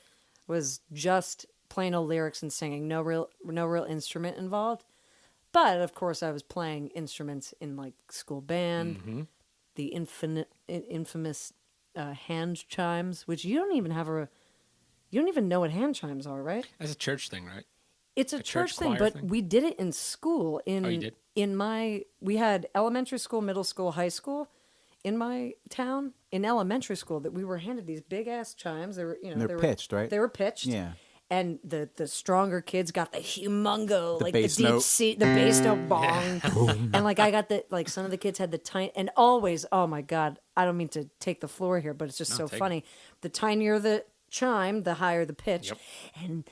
was just plain old lyrics and singing, no real instrument involved. But of course, I was playing instruments in like school band, the infamous hand chimes, which you don't even know what hand chimes are, right?
That's a church thing, right?
It's a
church
church thing,
choir
but
thing?
we did it in school.
Oh, you did?
We had elementary school, middle school, high school in my town. In elementary school, that we were handed these big ass chimes. They were,
And they're pitched, right?
They were pitched.
Yeah.
And the stronger kids got the humongo, like the
bass
deep
note.
C, the bass note bong. And like I got some of the kids had the tiny, and always, oh my God, I don't mean to take the floor here, but it's just so
take it.
funny. The tinier the chime, the higher the pitch.
Yep.
And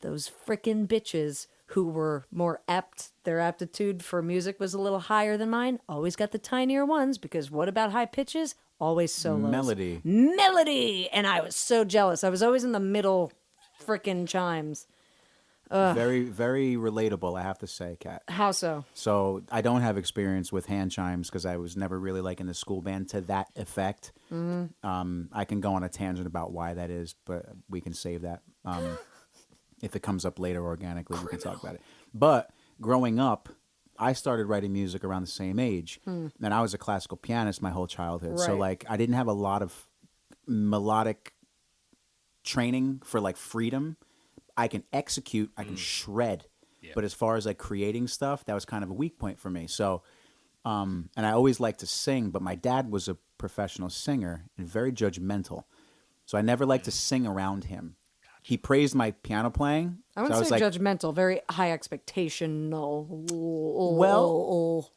those frickin' bitches who were more apt, their aptitude for music was a little higher than mine, always got the tinier ones, because what about high pitches? Always solos. Melody! And I was so jealous. I was always in the middle frickin' chimes.
Very, very relatable, I have to say, Kat.
How so?
So I don't have experience with hand chimes because I was never really like in the school band to that effect. I can go on a tangent about why that is, but we can save that. If it comes up later organically, we can talk about it. But growing up, I started writing music around the same age. And I was a classical pianist my whole childhood. So
Right.
like I didn't have a lot of melodic training for like freedom. I can execute, I can shred.
Yeah.
But as far as like creating stuff, that was kind of a weak point for me. So and I always liked to sing, but my dad was a professional singer and very judgmental. So I never liked to sing around him. He praised my piano playing.
I wouldn't
so I was
say
like,
judgmental, very high expectational.
Well,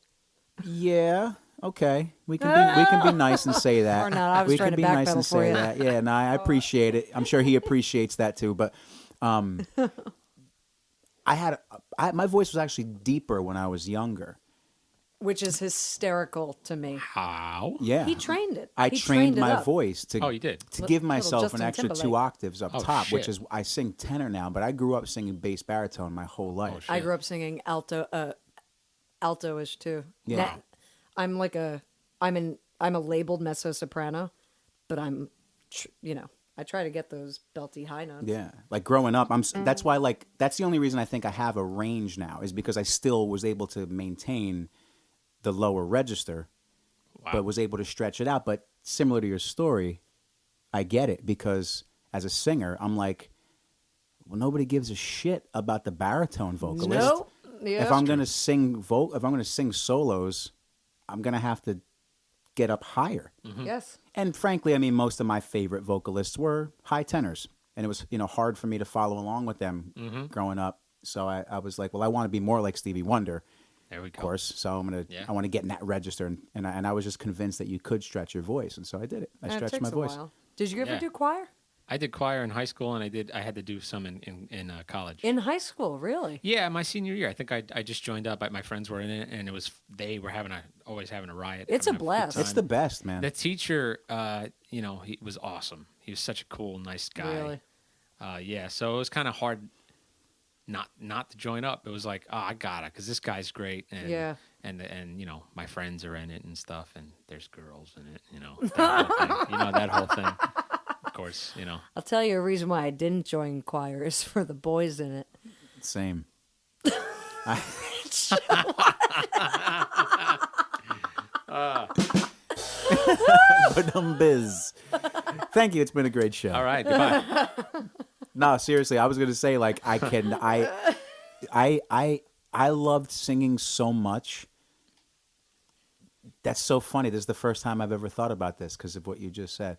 yeah, okay. We can be nice and say that.
Or not, I was
we
trying
can
to
be nice
backpedal
and
for
say
you.
that. Yeah, no, I appreciate it. I'm sure he appreciates that too. But my voice was actually deeper when I was younger.
which is hysterical to me.
How?
Yeah,
He trained it.
I
He
trained
it
my
up.
voice to
Oh, you did?
to give myself
Justin
an extra 2
Timberlake.
octaves up
Oh,
top, which
shit.
is I sing tenor now, but I grew up singing bass baritone my whole life.
shit.
I grew up singing alto-ish too.
Yeah.
Now, I'm a labeled mezzo soprano, but I try to get those belty high notes.
Yeah, like growing up, that's why that's the only reason I think I have a range now is because I still was able to maintain the lower register,
Wow.
but was able to stretch it out. But similar to your story, I get it because as a singer, I'm like, well, nobody gives a shit about the baritone vocalist.
Nope. Yeah.
If I'm gonna sing solos, I'm gonna have to get up higher.
Yes.
And frankly, I mean, most of my favorite vocalists were high tenors, and it was hard for me to follow along with them growing up. So I was like, well, I want to be more like Stevie Wonder,
There we
of
go.
course. So I want to get in that register, and I was just convinced that you could stretch your voice, and so I did it. I
And it
stretched
takes
my
a
voice.
while. Did you ever
Yeah.
do choir?
I did choir in high school, and I had to do some in college.
In high school, really?
Yeah, my senior year. I think I just joined up. My friends were in it, and they were always having a riot.
It's a
having good
blast.
It's
time.
the best, man.
The teacher, he was awesome. He was such a cool, nice guy.
Really?
Yeah. So it was kind of hard not to join up. It was like, oh, I gotta, because this guy's great, and
Yeah.
and my friends are in it and stuff, and there's girls in it, that whole thing. That whole thing. Of course,
I'll tell you a reason why I didn't join choir is for the boys in it.
Same. BaDumBizz. Thank you. It's been a great show.
All right, goodbye.
No, seriously, I was gonna say I loved singing so much. That's so funny. This is the first time I've ever thought about this because of what you just said.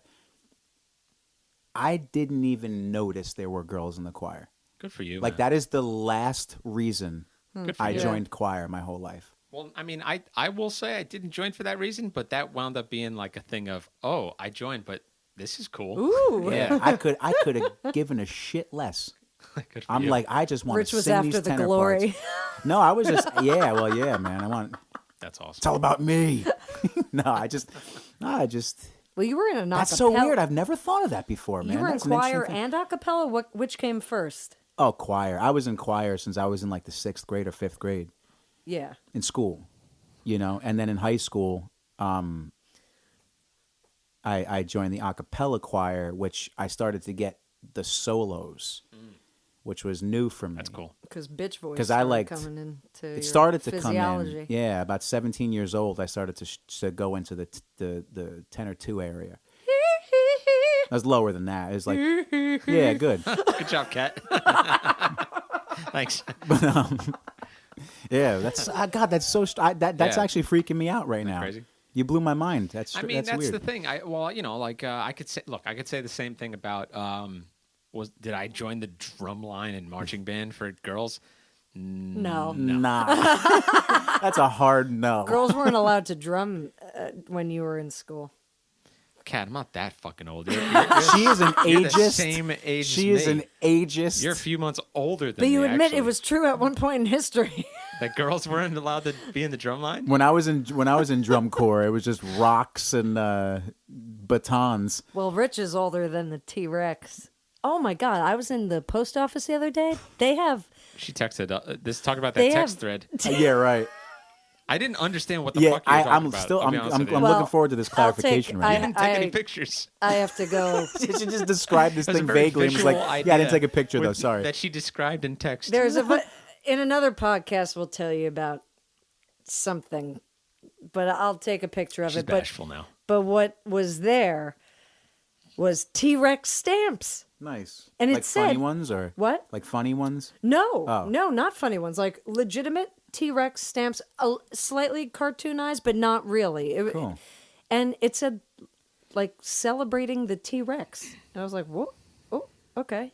I didn't even notice there were girls in the choir.
Good for you.
Like
man.
that is the last reason
Good for
I
you.
joined choir my whole life.
Well, I mean, I will say I didn't join for that reason, but that wound up being like a thing of, oh, I joined, but this is cool.
Ooh.
Yeah, I could have given a shit less.
Good for
I'm
you.
like, I just want
Rich
to
was
sing
after
these
the
tenor
glory.
parts. No, I was just yeah, man.
That's awesome.
It's all about me. No, I just.
Well, you were in an
That's so
acapella-
weird. I've never thought of that before, man.
You were in
That's an
choir
interesting thing.
and a cappella? Which came first?
Oh, choir. I was in choir since I was in like the 6th grade or 5th grade
Yeah.
in school, and then in high school, I joined the a cappella choir, which I started to get the solos, which was new for me.
That's cool.
Because bitch voice
'Cause I
started
liked-
coming into
It started to come
physiology.
in. Yeah, about 17 years old, I started to go into the tenor 2 area. I was lower than that. It was like, yeah, good.
Good job, Kat. Thanks.
Yeah, that's God. That's so. That's
Yeah.
actually freaking me out right now.
crazy?
You blew my mind. That's
That's
weird.
the thing. I could say the same thing about did I join the drum line and marching band for girls?
No.
Nah, that's a hard no.
Girls weren't allowed to drum when you were in school.
Kat, I'm not that fucking old.
She is an
you're the
ageist.
same age
She
as
is
me.
an ageist.
You're a few months older than
But you
me,
admit
actually.
it was true at one point in history.
That girls weren't allowed to be in the drum line?
When I was in drum corps, it was just rocks and batons.
Well, Rich is older than the T-Rex. Oh my God! I was in the post office the other day. They have.
She texted talk about
They
that text
have-
thread.
Yeah, right.
I didn't understand what the
Yeah,
fuck you were talking
I'm
about.
still
I'll
I'm
be honest
I'm,
with you.
I'm
Well,
looking forward to this
I'll take-
clarification right
You
now.
didn't take any pictures.
I have to go.
She just described this
It was a
thing
very
vaguely and was like,
visual
"Yeah, I didn't
idea
take a picture though.
with-
Sorry."
That she described in text.
There's in another podcast we'll tell you about something, but I'll take a picture of
She's
it.
bashful now.
But what was there was T-Rex stamps.
Nice.
And it
like funny
said-
ones or
What?
like funny ones?
No,
Oh.
no, not funny ones. Like legitimate T-Rex stamps, slightly cartoonized, but not really.
Cool.
And it said, like, celebrating the T-Rex. And I was like, whoa, oh, okay.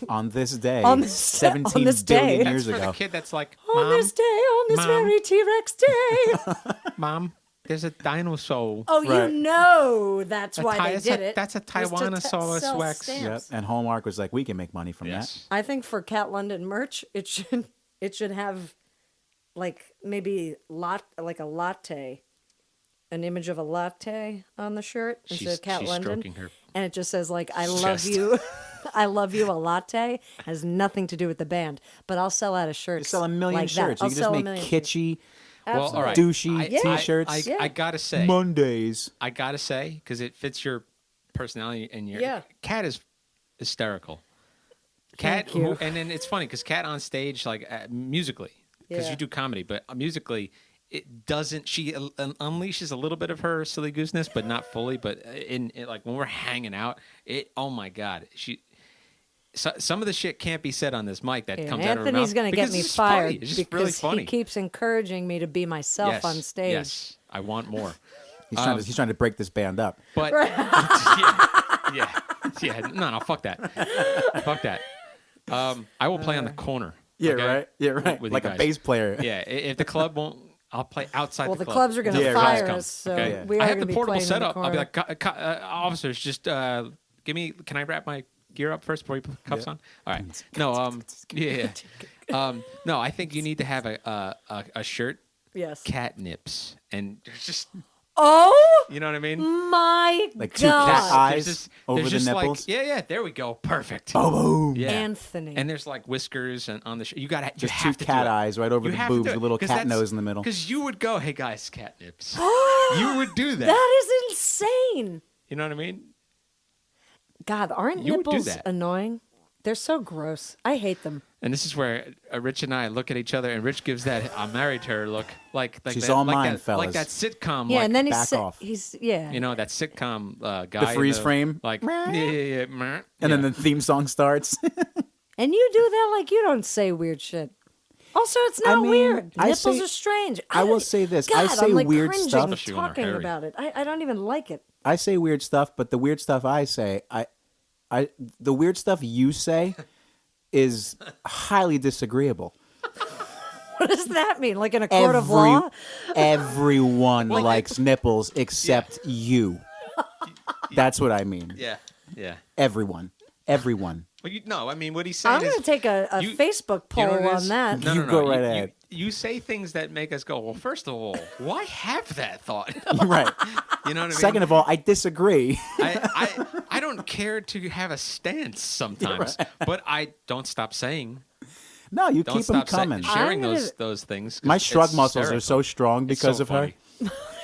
On this day,
On this-
17
on this
billion
day.
years
For
ago.
the kid that's like,
On
Mom,
this day, on this
Mom.
very T-Rex day.
Mom, there's a dinosaur.
Oh,
Right.
you know that's
A
why
Ti-
they
that's
did
a-
it.
that's a
was to
Taiwanosaurus
sell
Rex.
Yep.
stamps.
And Hallmark was like, "We can make money from
Yes.
I think for Cat London merch, it should have like maybe like a latte, an image of a latte on the shirt instead of Cat
she's
London,
stroking her
and it just says like "I love
chest.
you." I love you a latte has nothing to do with the band, but I'll sell out of
that."
shirts.
You sell a million
like
shirts.
That.
You can just make
million
kitschy
Well, all right.
douchey t-shirts.
I gotta say,
Mondays.
I gotta say, because it fits your personality and your
Yeah.
Cat is hysterical. Cat,
Thank you.
and then it's funny because Cat on stage, like musically, because
Yeah.
you do comedy, but musically, it doesn't. She unleashes a little bit of her silly gooseness, but not fully. But in like when we're hanging out, oh my god, some of the shit can't be said on this mic that
Yeah,
comes out of her mouth.
Anthony's going to get
because
me
it's just funny.
fired
It's just
because
really funny.
he keeps encouraging me to be myself
Yes,
on stage.
Yes, I want more.
He's trying to break this band up.
But yeah. No, fuck that. Fuck that. I will play on the corner.
Yeah,
okay?
right. Yeah, right.
With you
Like a
guys.
bass player.
Yeah, if the club won't, I'll play outside.
Well,
the
the
club.
clubs are going to
Yeah,
fire
right.
us, so
Okay.
we are
I
going
have
to
the
be
portable
playing in the
setup. I'll be
corner.
like, officers, just give me. Can I wrap my gear up first before you put cuffs on? All right. No. Yeah. No, I think you need to have a shirt.
Yes.
Catnips, and there's just,
Oh
you know what I mean.
my
Like two
God.
cat eyes
There's just,
over
there's
the
just
nipples.
Like, yeah, there we go, perfect.
Boom, boom.
Yeah.
Anthony.
And there's like whiskers and on the you got
Just
have
two
to
cat
do it.
eyes right over
You
the
have to
boobs,
do it,
with a little
'cause
cat
that's-
nose in the middle.
Because you would go, hey guys, catnips. You would do that.
That is insane.
You know what I mean?
God, aren't
You would do
nipples
that.
annoying? They're so gross. I hate them.
And this is where Rich and I look at each other, and Rich gives that "I'm married to her" look, like
She's
that,
all
like
mine,
that,
fellas.
like that sitcom.
Yeah,
like,
and then
back off.
he's
you know that sitcom guy, in
freeze frame?
like yeah, meh.
And then the theme song starts.
and you do that like you don't say weird shit. Also, it's not
mean,
weird.
I
Nipples
say-
are strange.
I will say this.
God,
I say
I'm like
weird
cringing
stuff.
Especially when they're
talking
hairy.
about it. I don't even like it.
I say weird stuff, but the weird stuff I say, the weird stuff you say is highly disagreeable.
What does that mean? Like in a court of law?
Everyone likes nipples except you. That's what I mean.
yeah.
Everyone.
Well, I mean, what he's saying
I'm going to
is,
take a
you-
Facebook
you know
poll
what it
on
is?
that.
No,
You
no,
go
no.
right ahead.
You say things that make us go, well, first of all, why have that thought?
Right.
You know what I mean?
Second of all, I disagree.
I don't care to have a stance sometimes, but I don't stop saying.
No, you
Don't
keep them
stop
coming.
sharing
I'm gonna-
those things. 'cause
My
it's
shrug muscles are
hysterical.
so strong
It's
because
so
of her.
funny.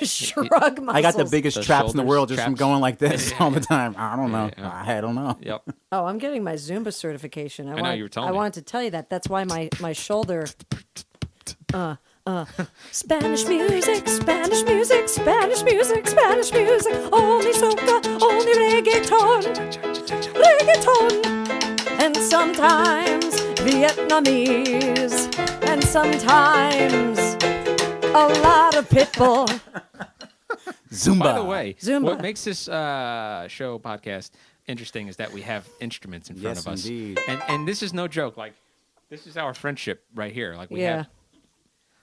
Shrug muscles.
I got the biggest
The
traps in the
shoulders,
world just from
traps.
going like this all the time. I don't know.
Yeah.
I don't know.
Yep.
Oh, I'm getting my Zumba certification.
know, you were telling
I
me.
wanted to tell you that. That's why my shoulder. Spanish music, Spanish music, Spanish music, Spanish music. Only soca, only reggaeton, and sometimes Vietnamese, and sometimes a lot of pitbull.
Zumba.
By the way,
Zumba.
what makes this show podcast interesting is that we have instruments in front
Yes,
of us,
indeed.
and this is no joke. Like, this is our friendship right here. Like we
Yeah.
have.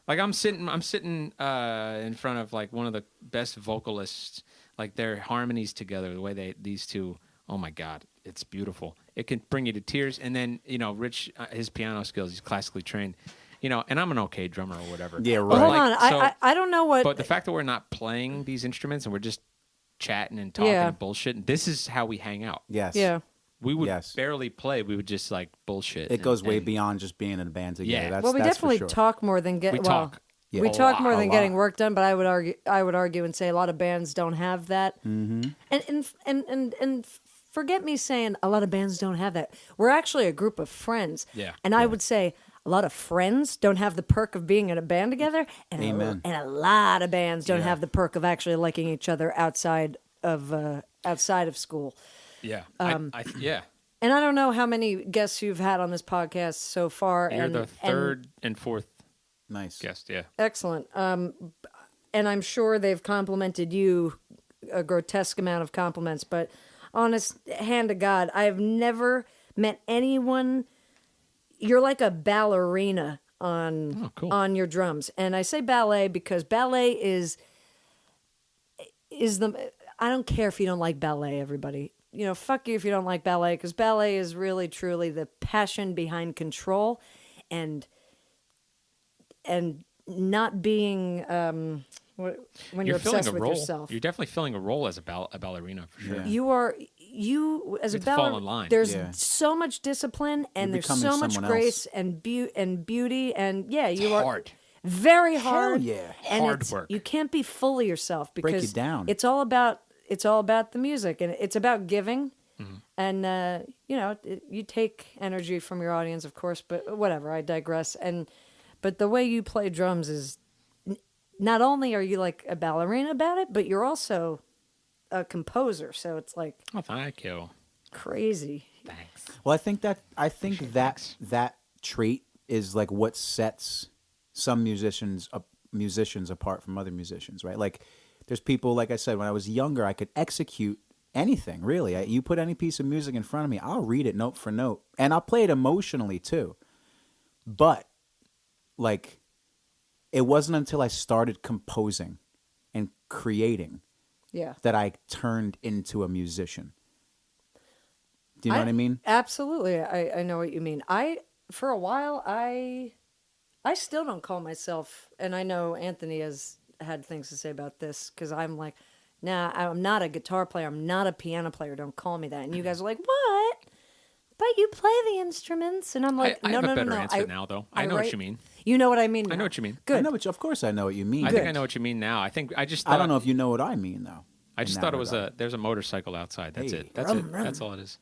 Like I'm sitting in front of like one of the best vocalists like their harmonies together, the way these two. Oh my God, it's beautiful. It can bring you to tears. And then Rich, his piano skills, he's classically trained. And I'm an okay drummer or whatever.
Yeah, right.
But hold on,
So,
I don't know what.
But the fact that we're not playing these instruments and we're just chatting and talking and bullshit, this is how we hang out.
Yes.
Yeah.
We would barely play. We would just like bullshit.
It goes way beyond just being in a band together.
Yeah.
Well, we
that's for
definitely
sure.
talk more than get.
We
well,
talk.
Yeah.
We
A
talk
lot,
more than
a
getting
lot.
work done, but I would argue and say a lot of bands don't have that. Mm-hmm. And forget me saying a lot of bands don't have that. We're actually a group of friends.
Yeah.
And I would say a lot of friends don't have the perk of being in a band together, and
Amen.
a lot of bands don't have the perk of actually liking each other outside of school.
Yeah.
Yeah. And I don't know how many guests you've had on this podcast so far.
You're the third and fourth
Nice.
guest. Yeah.
Excellent. And I'm sure they've complimented you a grotesque amount of compliments, but honest hand to God, I have never met anyone. You're like a ballerina on your drums. And I say ballet because ballet is the, I don't care if you don't like ballet, everybody. Fuck you if you don't like ballet, because ballet is really, truly the passion behind control and not being when you're obsessed
filling a
with
role.
yourself.
You're definitely filling a role as a ballerina for sure.
Yeah.
You as a
have to fall in
ballerina.
line.
There's
Yeah.
so much discipline and
You're
there's so
becoming
much
someone
grace
else.
and beauty and you
It's
are
hard.
very hard.
yeah.
And
Hard work.
You can't be full of yourself because
Break you down.
it's all about the music and it's about giving.
Mm-hmm.
And you take energy from your audience, of course, but whatever. I digress. But the way you play drums is not only are you like a ballerina about it, but you're also a composer. So it's like
Oh, thank you.
crazy.
Thanks.
Well, I think that
Thanks.
that trait is like what sets some musicians apart from other musicians, right? Like, there's people, like I said, when I was younger, I could execute anything, really. You put any piece of music in front of me, I'll read it note for note, and I'll play it emotionally too. But like, it wasn't until I started composing and creating
Yeah.
that I turned into a musician. Do you know what I mean?
Absolutely. I know what you mean. For a while, I still don't call myself, and I know Anthony has had things to say about this, because I'm like, nah, I'm not a guitar player. I'm not a piano player. Don't call me that. And you guys are like, what? But you play the instruments. And I'm like,
I
no,
have
no,
a
no,
better
no.
answer now, though. I know what you mean.
You know what I mean now.
I know what you mean.
Good.
I know what of course I know what you mean.
I think I know what you mean now. I just thought,
I don't know if you know what I mean though.
I just
in
thought
that
it was
regard.
there's a motorcycle outside. That's
Hey.
it. That's it. That's all it is.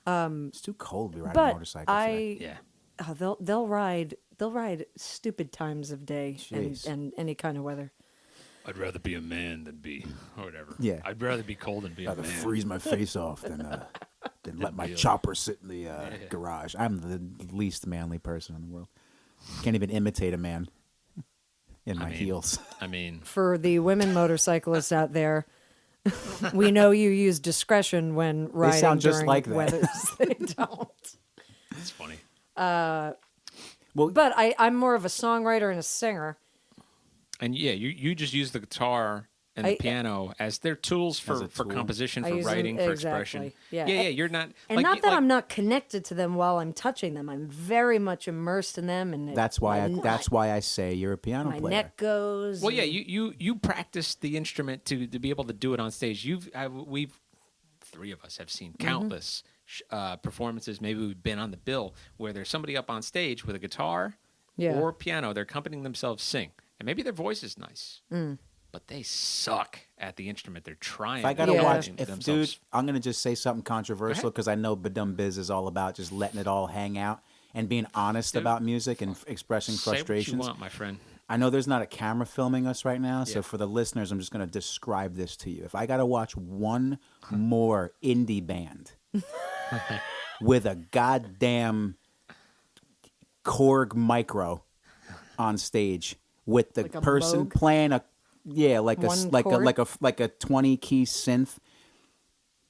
It's too cold to be riding a
But
motorcycle today.
Yeah.
they'll ride stupid times of day
Jeez.
and any kind of weather.
I'd rather be a man than be or whatever.
Yeah.
I'd rather be cold than be a
I'd rather
man.
freeze my face off than let my chopper sit in the garage. I'm the least manly person in the world. Can't even imitate a man in my heels.
I mean,
For the women motorcyclists out there, we know you use discretion when riding
sound just
during
like that.
weathers. They don't.
it's funny.
But I'm more of a songwriter and a singer.
And yeah, you just use the guitar and the piano as their tools
As
for
a tool.
composition,
I
for
use them-
writing, for
exactly.
expression.
Yeah.
Yeah, you're not.
And
like,
not that
like,
I'm not connected to them while I'm touching them. I'm very much immersed in them, and
That's why I say you're a piano
my
player.
neck goes.
Well, yeah, you practice the instrument to be able to do it on stage. We've three of us have seen countless performances. Maybe we've been on the bill where there's somebody up on stage with a guitar or piano. They're accompanying themselves sing, and maybe their voice is nice, but they suck at the instrument. They're trying.
If I gotta
Yeah.
watch,
themselves.
dude, I'm gonna just say something controversial because I know BaDumBizz is all about just letting it all hang out and being honest about music and expressing
Say what
frustrations.
you want, my friend.
I know there's not a camera filming us right now, so
Yeah.
for the listeners, I'm just going to describe this to you. If I got to watch one more indie band with a goddamn Korg micro on stage with the
Like a
person
Moog?
playing like
One
a
chord?
like a 20 key synth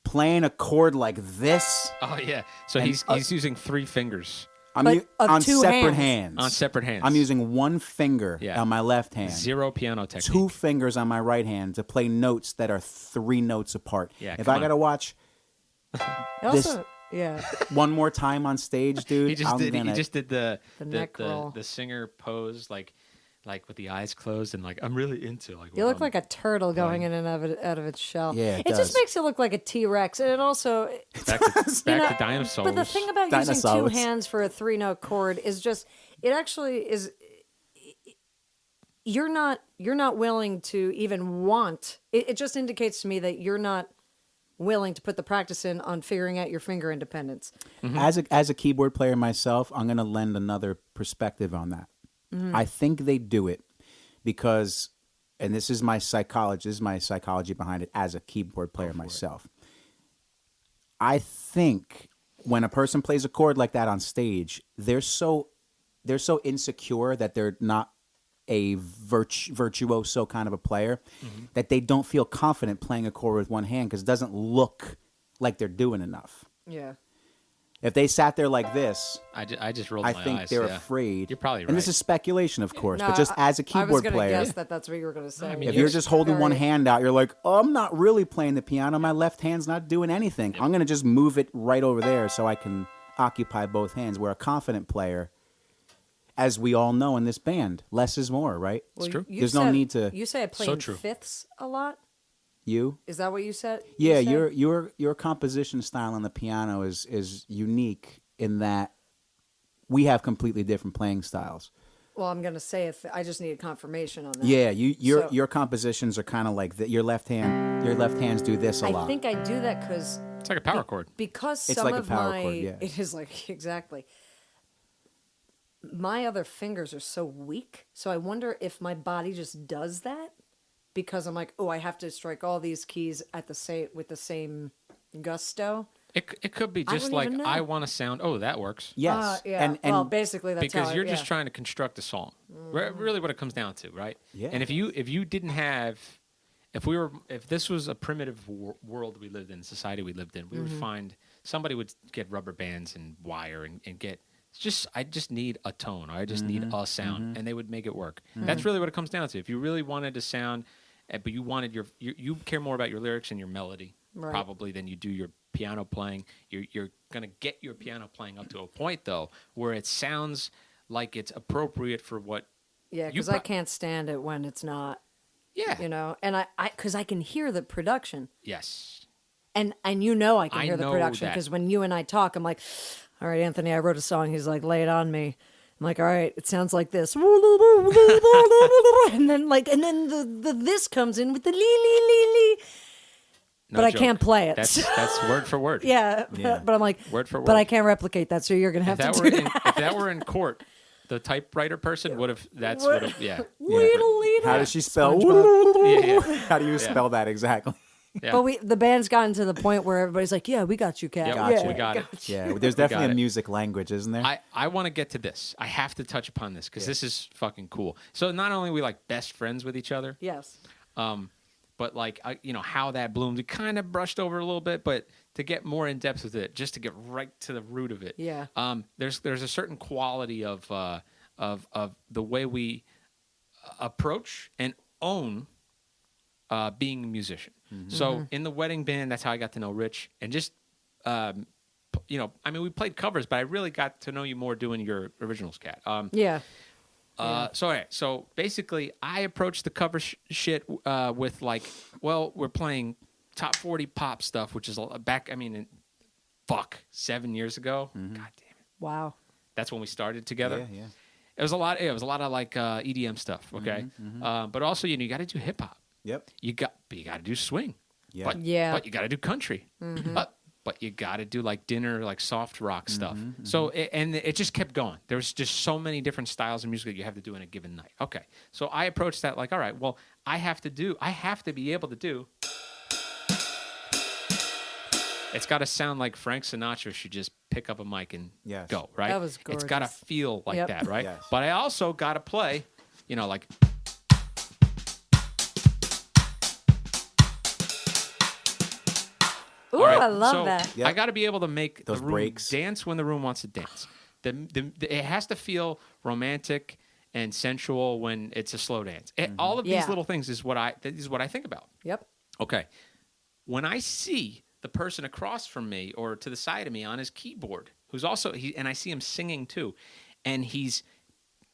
playing a chord like this,
Oh yeah, so he's using three fingers.
But of
on
two
separate
hands.
hands.
On separate hands.
I'm using one finger
Yeah.
on my left hand.
Zero piano technique.
2 fingers on my right hand to play notes that are 3 notes apart.
Yeah,
if
come
I
on.
got to watch
Also, yeah.
one more time on stage, dude,
He just
I'm
did.
gonna...
He just did the
neck roll.
the singer pose, like with the eyes closed, and like I'm really into like.
You
what
look
I'm-
like a turtle going in and out of its shell.
Yeah, it
just
does.
makes you look like a T-Rex, and it also
back to,
you know,
to dinosaurs.
But the thing about using 2
Dinosaurs.
hands for a 3-note chord is just it actually is. You're not willing to even want. It just indicates to me that you're not willing to put the practice in on figuring out your finger independence.
As a keyboard player myself, I'm going to lend another perspective on that. I think they do it because, and this is my psychology behind it as a keyboard player myself. I think when a person plays a chord like that on stage, they're so insecure that they're not a virtuoso kind of a player that they don't feel confident playing a chord with one hand because it doesn't look like they're doing enough.
Yeah.
If they sat there like this,
I just rolled
I
my
think
eyes.
they're
yeah.
afraid.
You're probably right.
And this is speculation, of course,
No,
but just as a
I was
keyboard
gonna
player,
guess that's what you were going to say.
I mean,
if
you're
you're just holding one hand out, you're like, oh, I'm not really playing the piano. My left hand's not doing anything. I'm going to just move it right over there so I can occupy both hands. Where a confident player, as we all know in this band, less is more, right?
Well,
true.
you
There's no
said-
need to-
You say I play
So
in
true.
fifths a lot.
You?
Is that what you said?
Yeah,
you said?
your composition style on the piano is unique in that we have completely different playing styles.
Well, I'm going to say if I just needed confirmation on that.
Yeah,
So-
your compositions are kind of like that. Your left hands do this a lot.
I think I do that because
It's like a power chord.
because
It's
some
like a
of
power
my
chord, yeah.
it is like exactly. My other fingers are so weak, so I wonder if my body just does that because I'm like, oh, I have to strike all these keys at the same with the same gusto.
It could be
I
just
don't
like
even know.
I want to sound. Oh, that works.
Yes.
Yeah.
And
well, basically that's
Because
how
you're
yeah.
just trying to construct a song. Really, what it comes down to, right?
Yeah.
And if you didn't have, if this was a primitive world we lived in, society we lived in, we would find somebody would get rubber bands and wire and get. I just need a tone. Or I just need a sound, and they would make it work. That's really what it comes down to. If you really wanted to sound, but you wanted you care more about your lyrics and your melody
Right.
probably than you do your piano playing. You're gonna get your piano playing up to a point though where it sounds like it's appropriate for what.
Yeah,
you
because I can't stand it when it's not.
Yeah.
You know, and I because I can hear the production.
Yes.
And you know I can
I
hear the
know
production
that.
because when you and I talk, I'm like, all right, Anthony, I wrote a song. He's like, lay it on me. I'm like, all right, it sounds like this. And then the this comes in with the lee lee lee lee.
No
But I
joke.
can't play it.
That's word for word.
Yeah,
Yeah.
but I'm like,
Word for
but I
word.
can't replicate that, so you're gonna have
If that
to
were
do
in,
that.
if that were in court, the typewriter person would have. That's what. Yeah.
Weedle, weedle.
how does she spell?
Yeah. Yeah.
How do you spell that exactly?
Yeah.
But the band's gotten to the point where everybody's like, yeah, we got you, Kat.
Yep,
Gotcha.
we got it.
Yeah, there's
got
definitely a
it.
music language, isn't there?
I want to get to this. I have to touch upon this because this is fucking cool. So not only are we like best friends with each other,
Yes.
but like how that bloomed. We kind of brushed over a little bit, but to get more in depth with it, just to get right to the root of it.
Yeah.
There's a certain quality of the way we approach and own being a musician. So in the wedding band, that's how I got to know Rich, and just I mean, we played covers, but I really got to know you more doing your originals, Kat.
Yeah.
So basically, I approached the cover shit with like, well, we're playing top 40 pop stuff, which is back. I mean, 7 years ago. God damn it,
Wow.
that's when we started together.
yeah.
It was a lot. It was a lot of like EDM stuff. Okay, but also you got to do hip hop.
Yep.
You got to do swing.
Yeah.
But,
Yeah.
but you got to do country. But you got to do like dinner, like soft rock stuff. So it just kept going. There was just so many different styles of music that you have to do in a given night. Okay, so I approached that like, all right, well, I have to be able to do. It's got to sound like Frank Sinatra should just pick up a mic and
Yes.
go, right?
That was
It's got to
gorgeous.
feel like
Yep.
that, right?
Yes.
But I also got to play, like.
Ooh,
All right,
I love
so
that.
Yep.
I got to be able to make
Those
the room
breaks.
dance when the room wants to dance. It has to feel romantic and sensual when it's a slow dance. All of these little things is what I think about.
Yep.
Okay. When I see the person across from me or to the side of me on his keyboard, who's also and I see him singing too, and he's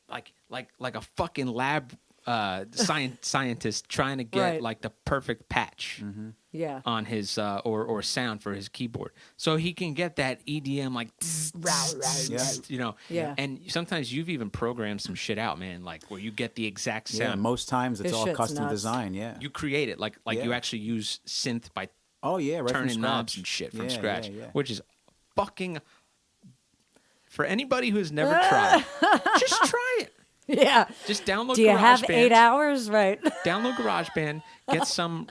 like a fucking lab scientist trying to get like the perfect patch on his or sound for his keyboard, so he can get that EDM like you know.
Yeah.
And sometimes you've even programmed some shit out, man, like where you get the exact sound.
Yeah, most times it's
This
all
shit's
custom
nuts.
design. Yeah.
You create it like you actually use synth by
Right
turning
from
knobs
scratch.
and shit from
Yeah,
scratch,
yeah.
which is fucking. For anybody who's never tried, just try it.
Yeah.
Just download.
Do you have
GarageBand.
8 hours? Right.
Download GarageBand. Get some,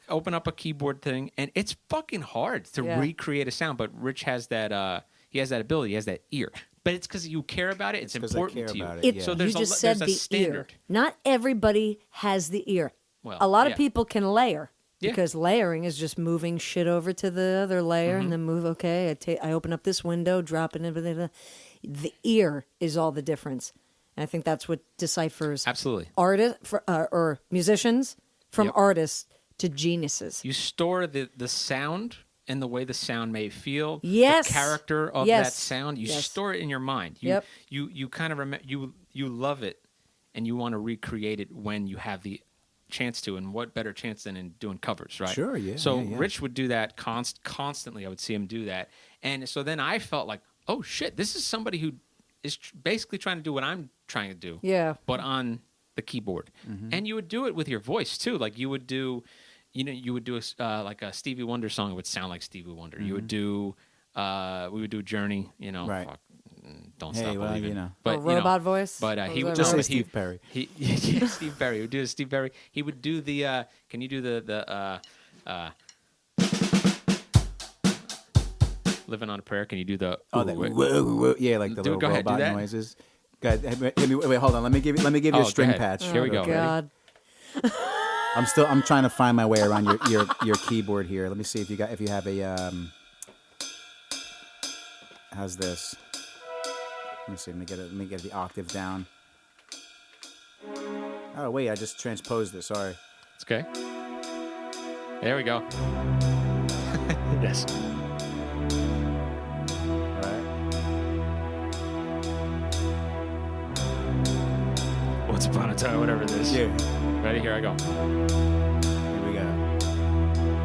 open up a keyboard thing, and it's fucking hard to recreate a sound. But Rich has that. He has that ability. He has that ear. But it's because you care about it. It's
'cause I
important
care
to you.
about it, yeah.
So
You
there's
just
a,
said
there's a
the
standard.
ear. Not everybody has the ear.
Well,
a lot
yeah.
of people can layer.
Yeah.
Because layering is just moving shit over to the other layer and then move. Okay, I open up this window, drop it in. The ear is all the difference, and I think that's what deciphers
Absolutely.
artists or musicians from artists to geniuses.
You store the sound and the way the sound may feel.
Yes.
The character of
Yes.
that sound. You
Yes.
store it in your mind. You,
Yep.
You kind of remember. You love it, and you want to recreate it when you have the chance to, and what better chance than in doing covers, right?
Sure, yeah,
So
yeah.
Rich would do that constantly. I would see him do that, and so then I felt like, oh shit, this is somebody who is basically trying to do what I'm trying to do,
Yeah.
but on the keyboard. And you would do it with your voice too. Like you would do, like a Stevie Wonder song. It would sound like Stevie Wonder. You would do, we would do Journey.
Right.
Fuck, don't
Hey,
stop
well,
believing.
But
A robot voice?
But
What
he
was
would
that
Just say
robot?
Steve Perry.
Steve Perry. He would do Steve Perry. He would do the. Can you do the Living on a Prayer? Can you do the?
Oh,
wait.
yeah, like the
Do-
little
go ahead, do
robot
that.
noises. Go ahead, wait, hold on. Let me give you
Oh,
a
go
string
ahead.
patch.
Here we go.
Oh, God.
I'm trying to find my way around your keyboard here. Let me see if you have a how's this? Let me see. Let me get the octave down. Oh wait, I just transposed it. Sorry.
It's okay. There we go. Yes.
All right.
Once upon a time, whatever it is.
Yeah.
Ready? Here I go.
Here we go.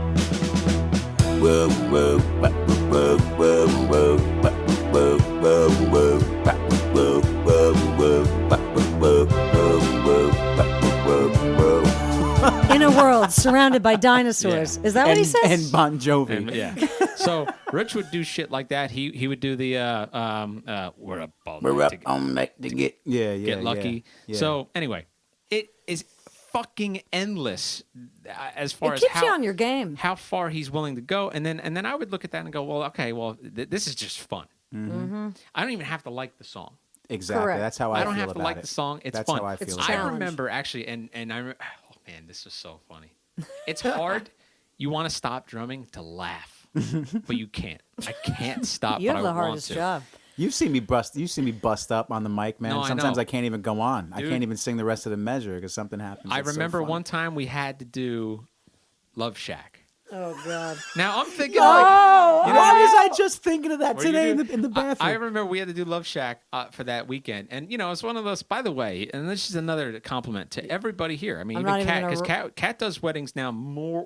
In a world surrounded by dinosaurs.
Yeah.
Is that what he says?
And Bon Jovi.
And, yeah. So Rich would do shit like that. He would do the we're up all night
We're up
to get,
all night to get
get lucky.
Yeah.
So anyway, it is fucking endless as far
It
as
keeps you on your game.
how far he's willing to go. And then I would look at that and go, well, okay, well this is just fun.
Mm-hmm.
I don't even have to like the song.
Exactly.
Correct.
That's how I feel
I don't have to
about
like
it.
the song. It's
That's
fun.
how I feel
It's
about
I
it.
challenge.
remember actually, and I remember, oh man, this was so funny. It's hard. You want to stop drumming to laugh, but you can't. I can't stop.
You
but
have
I
the
want
hardest
to.
job.
You've seen me bust up on the mic, man.
No, I
Sometimes
know.
I can't even go on. I
Dude.
can't even sing the rest of the measure because something happens.
I
It's so
remember
funny.
one time we had to do Love Shack.
Oh, God.
Now I'm thinking
Oh,
like, you know what I
Why
mean?
was I just thinking of that
What do you
today
do?
in the bathroom?
I remember we had to do Love Shack for that weekend, and it's one of those. By the way, and this is another compliment to everybody here. I mean,
I'm not
even
even
Kat,
gonna
because Kat does weddings now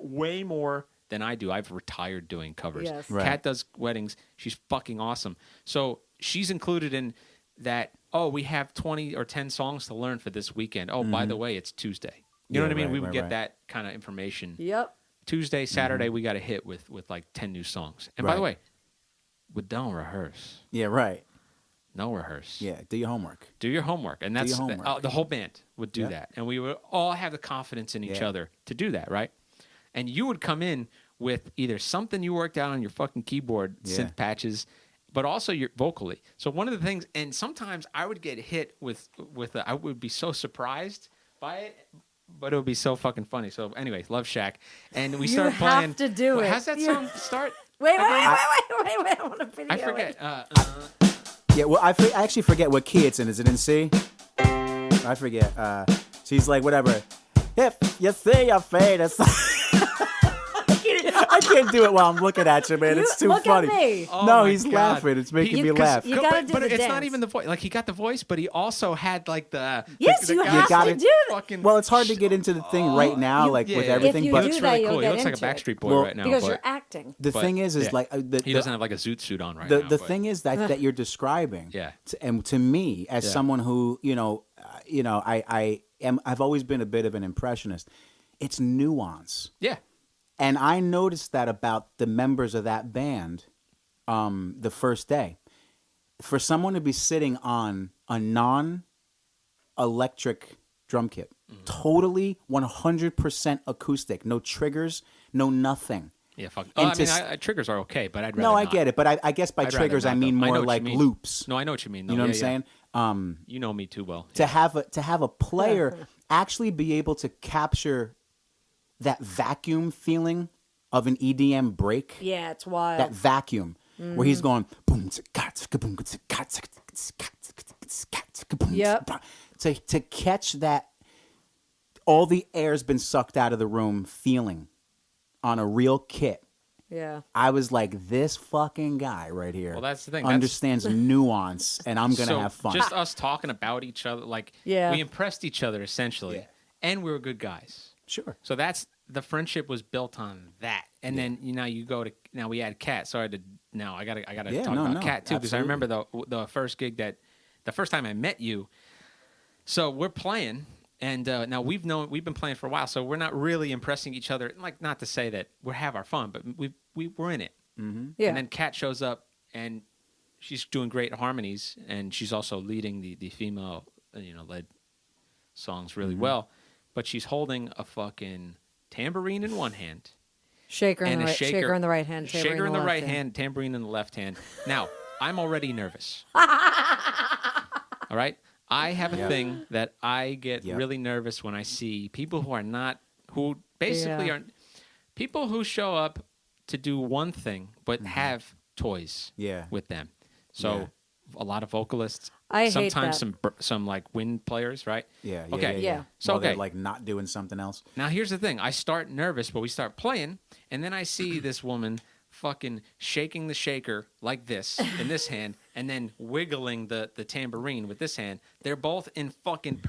way more than I do. I've retired doing covers.
Yes.
Right.
Kat does weddings. She's fucking awesome. So she's included in that. Oh, we have 20 or 10 songs to learn for this weekend. Oh, by the way, it's Tuesday. You know
Yeah,
what I mean?
right,
We would
right,
get
right.
that kind of information.
Yep.
Tuesday, Saturday, we got a hit with like 10 new songs. And by the
Right.
way, we don't rehearse.
Yeah, right.
No rehearse.
Yeah, do your homework.
Do your homework. And that's
your homework.
the whole band would do
Yeah.
that. And we would all have the confidence in each
Yeah.
other to do that, right? And you would come in with either something you worked out on your fucking keyboard,
Yeah.
synth patches, but also your vocally. So one of the things, and sometimes I would get hit with I would be so surprised by it, but it would be so fucking funny. So anyway, Love Shack, and we
You
start
have
playing.
to do it.
How's that
You-
song start?
Wait. I want a video.
I forget.
Yeah, well, I actually forget what key it's in. Is it in C? I forget. She's like, whatever. If you see your fate, it's I can't do it while I'm looking at you, man. It's too
look
funny.
At me.
Oh
No,
my
he's
God.
laughing. It's making me laugh.
You gotta do
but
the
it's
dance.
not even the voice. Like he got the voice, but he also had like the
Yes,
the
you
guy
have
gotta
to do that.
fucking-
Well, it's hard to get into the thing right now,
You-
like with
Yeah.
everything.
If you
But
He
do
looks
that,
really
you'll
cool. He
get
looks like a
into it.
Backstreet Boy
Well,
right now.
because
but
you're acting.
the
but-
thing is
yeah.
like
he doesn't have like a zoot suit on right
the
now.
the
but-
thing is that you're describing.
Yeah.
And to me, as
Yeah.
someone who I've always been a bit of an impressionist. It's nuance.
Yeah.
And I noticed that about the members of that band the first day. For someone to be sitting on a non-electric drum kit, totally 100% acoustic, no triggers, no nothing.
Yeah, fuck.
And
I
to
mean, triggers are okay, but I'd rather
No, I
not.
get it, but I guess by
I'd rather
triggers I
not,
mean
though. I know
more
what
like
you mean.
loops.
No, I know what you mean. Though.
You know what I'm
Yeah,
saying?
You know me too well.
To have a player actually be able to capture that vacuum feeling of an EDM break.
Yeah, it's wild.
That vacuum where he's going boom boom
Yep.
to catch that all the air's been sucked out of the room feeling on a real kit.
Yeah.
I was like, this fucking guy right here.
Well, that's the thing.
Understands nuance, and I'm gonna
So,
have fun.
Just us talking about each other, like
Yeah.
we impressed each other essentially,
Yeah.
and we were good guys.
Sure.
So that's the friendship was built on that, and then you go to now we had Kat. Sorry to now I gotta
Yeah,
talk
no,
about
no,
Kat too because I
absolutely.
remember the first gig the first time I met you. So we're playing, and now we've been playing for a while, so we're not really impressing each other. Like not to say that we have our fun, but we're in it.
Yeah.
And then Kat shows up, and she's doing great harmonies, and she's also leading the female, led songs really well. But she's holding a fucking tambourine in one hand,
shaker in
and
the
a
right, shaker in the right hand, tambourine
shaker in the
left
right hand, tambourine in the left hand. Now I'm already nervous. All right, I have a thing that I get
Yep.
really nervous when I see people who basically
Yeah.
aren't people who show up to do one thing but have toys
Yeah.
with them. So a lot of vocalists,
I hate
sometimes
that.
some like wind players, right?
Yeah.
Okay.
Yeah.
So
While they're
okay.
like not doing something else.
Now here's the thing. I start nervous, but we start playing, and then I see this woman fucking shaking the shaker like this in this hand, and then wiggling the tambourine with this hand. They're both in fucking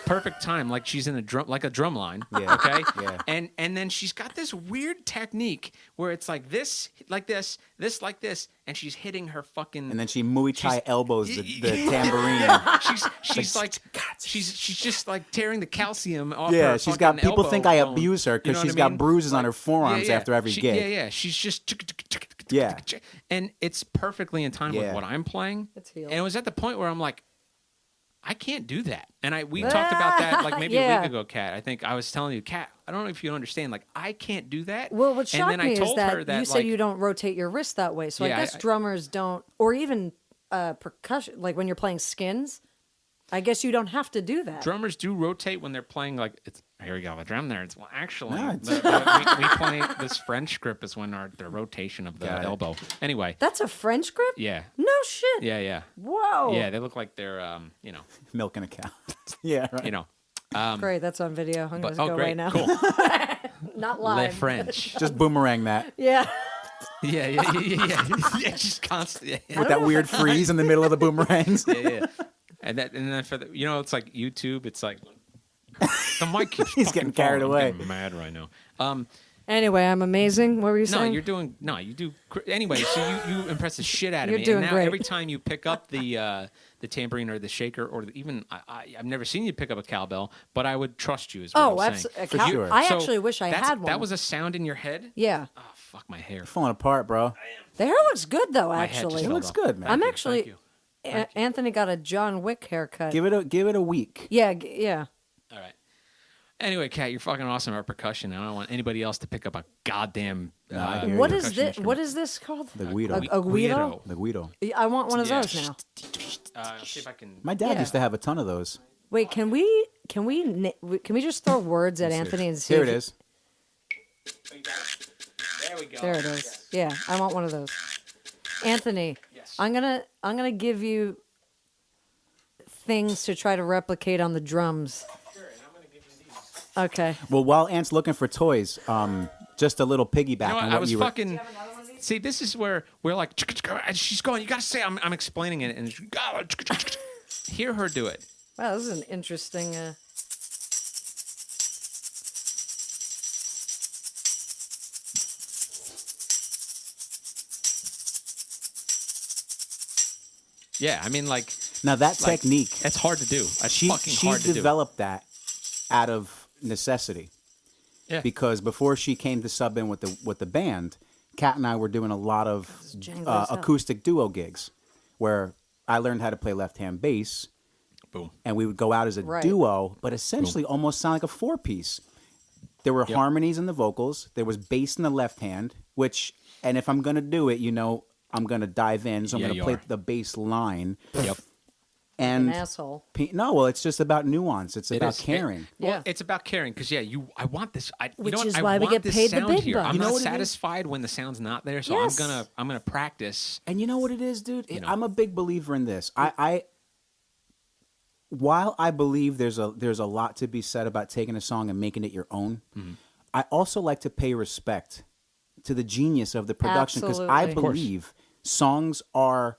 perfect time, like she's in a drum line.
Yeah.
Okay.
Yeah.
And then she's got this weird technique where it's like this, like this like this, and she's hitting her fucking.
And then she Muay Thai
She's-
elbows the tambourine.
Yeah, she's like she's just like tearing the calcium off.
Yeah,
her
she's got.
fucking
People think I
elbow bone.
abuse her
You
because
know
she's
what I
got
mean?
bruises on her forearms
Yeah, yeah.
after every gig.
Yeah. She's just
Yeah.
and it's perfectly in time with
Yeah.
what I'm playing.
It's healed.
And it was at the point where I'm like, I can't do that. And we talked about that like maybe a
Yeah.
week ago, Kat. I think I was telling you, Kat, I don't know if you understand. Like, I can't do that.
Well, what
and
shocked
then I
me is
told
that,
her that
you said
like,
you don't rotate your wrist that way. So
Yeah,
I guess
I-
drummers don't, or even percussion, like when you're playing skins, I guess you don't have to do that.
drummers do rotate when they're playing like it's here we go the drum there. It's well actually
No, it's-
we play this French grip is when the rotation of the
Got it.
elbow. Anyway,
That's a French grip?
yeah,
No shit.
yeah.
Whoa.
Yeah, they look like they're
Milking a cow. Yeah. Right.
Great. That's on video. I'm going to
oh
go right
great,
now.
cool.
Not
Le
live.
French.
Just boomerang that
Yeah.
Yeah. Yeah, just constantly. Yeah,
with that weird freeze in the middle of the boomerangs.
yeah. And then for the it's like YouTube. It's like the mic keeps
He's
fucking
getting carried
falling.
away.
I'm getting mad right now.
Anyway, I'm amazing. What were you
No,
saying?
you do. Anyway, so you impress the shit out of
You're
me.
doing
And now
great.
every time you pick up the tambourine or the shaker or even I've never seen you pick up a cowbell, but I would trust you. Is what
Oh,
I'm saying.
absolutely.
For sure.
I
So
actually wish I had one.
That was a sound in your head.
Yeah.
Oh fuck my hair.
Falling apart, bro.
The hair looks good, though,
My head just
actually.
It
fell
looks
off.
good, man.
I'm
Thank you,
actually.
thank you.
Anthony got a John Wick haircut.
Give it a week.
Yeah. Yeah.
All right. Anyway, Kat, you're fucking awesome at percussion. I don't want anybody else to pick up a goddamn.
I hear
What
you.
is this? What is this called?
The Guido.
A Guido?
The Guido.
I want one of
Yeah.
those now.
Let's see if I can.
My dad
Yeah.
used to have a ton of those.
Wait, can we just throw words at Anthony and see?
Here
if
it
he-
is.
There we go.
There it is. Yeah, I want one of those. Anthony,
Yeah. Yes.
I'm gonna give you things to try to replicate on the drums.
Sure, and I'm gonna give you these.
Okay.
Well, while Ant's looking for toys, just a little piggyback
You know what?
on
I
what
was
you were.
fucking. See, this is where we're like, she's going. You gotta say, I'm explaining it, and hear her do it.
Wow, this is an interesting.
Yeah, I mean, like
Now that technique,
that's hard to do. That's
she
fucking hard to do.
developed that out of necessity.
Yeah.
Because before she came to sub in with the band, Kat and I were doing a lot of
jangly as hell.
acoustic duo gigs, where I learned how to play left hand bass,
Boom.
and we would go out as a
Right.
duo, but essentially almost sound like a 4-piece. There were harmonies in the vocals. There was bass in the left hand, and if I'm gonna do it, I'm gonna dive in. So I'm
Yeah,
gonna
you
play
are.
the bass line.
Yep.
And
An asshole.
No, well, it's just about nuance. It's about
is.
caring.
Well,
Yeah.
it's about caring because I want this. You
Which
know what?
is
I
why we
want
get
this
paid the
sound
big
here.
bucks.
I'm
You know
not
what it is?
satisfied when the sound's not there, so
Yes.
I'm gonna practice.
And you know what it is, dude?
know.
I'm a big believer in this. While I believe there's a lot to be said about taking a song and making it your own, I also like to pay respect to the genius of the production because I
Absolutely. Of course.
believe songs are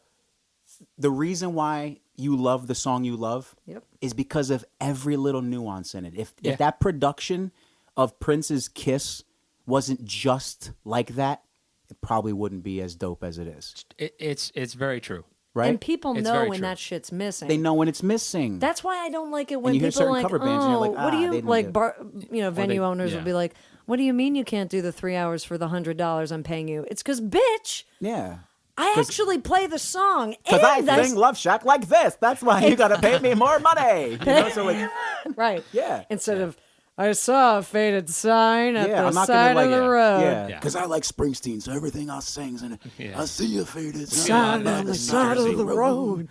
the reason why you love the song you love
Yep.
is because of every little nuance in it. If
Yeah.
that production of Prince's Kiss wasn't just like that, it probably wouldn't be as dope as it is.
It's very true.
Right?
And people
It's
know
very
when
true.
that shit's missing.
They know when it's missing.
That's why I don't like it when
you hear
people are
certain
like,
cover bands and you're like,
what do
"Ah,
you
they didn't
like?"
get-"
Venue owners
yeah.
will be like, "What do you mean you can't do the 3 hours for the $100 I'm paying you?" It's because, bitch,
Yeah.
I actually play the song.
Because
and
I sing Love Shack like this. That's why you got to pay me more money. You know, so like,
right.
Yeah.
Instead of, I saw a faded sign at
yeah,
the
I'm not
side
gonna
of the
like,
road.
yeah,
Yeah.
because I like Springsteen, so everything I sing's in it.
Yeah.
I see a faded
Sign on the side of the road.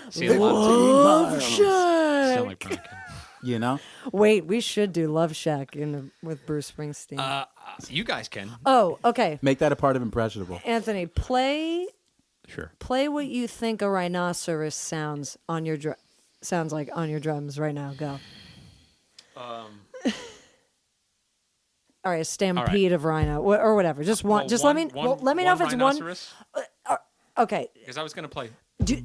See, a lot of
Love
miles.
Shack.
sound like Brian.
You know,
Wait, we should do Love Shack with Bruce Springsteen.
You guys can.
Oh, okay.
make that a part of Impressionable.
Anthony, play
Sure.
what you think a rhinoceros sounds like on your drums right now. Go. All right, a stampede of rhino or whatever. Just one. Just let me know if it's one. Okay.
Because I was gonna play.
Do,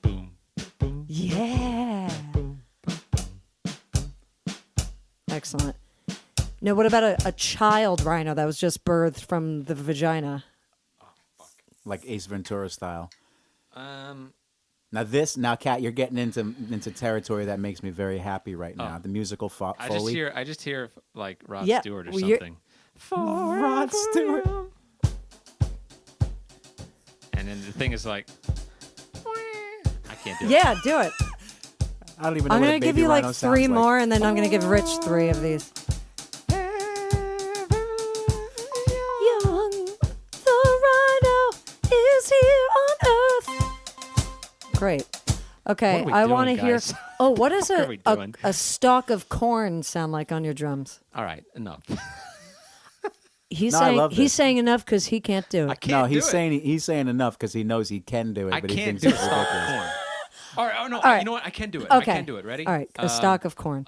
Boom. Boom.
yeah. Excellent. Now, what about a child rhino that was just birthed from the vagina?
Like Ace Ventura style.
Um.
Now, Kat, you're getting into territory that makes me very happy right now. The musical Foley.
I just hear like Rod
Yeah,
Stewart or
well, you're-
something.
Rod Stewart.
And then the thing is like, I can't do it.
Yeah, do it.
I don't even know
I'm
what
gonna
a
give
baby
you like
rhino
3
sounds
more, and then I'm gonna give Rich 3 of these. Young, the rhino is here on Earth. Great. Okay,
What are we
I
doing,
want to hear.
guys?
Oh, what does
What are we
a
doing?
stalk of corn sound like on your drums?
All right, enough.
He's
No, I love
saying
this.
enough because he can't do
I
it.
can't
No,
do it.
he's saying enough because he knows he can do it,
I
but he
can't
thinks
do a
it's
stalk
ridiculous.
of corn. All right. Oh no.
right.
You know what? I can do it.
Okay,
I can do it. Ready?
All right, a stalk of corn.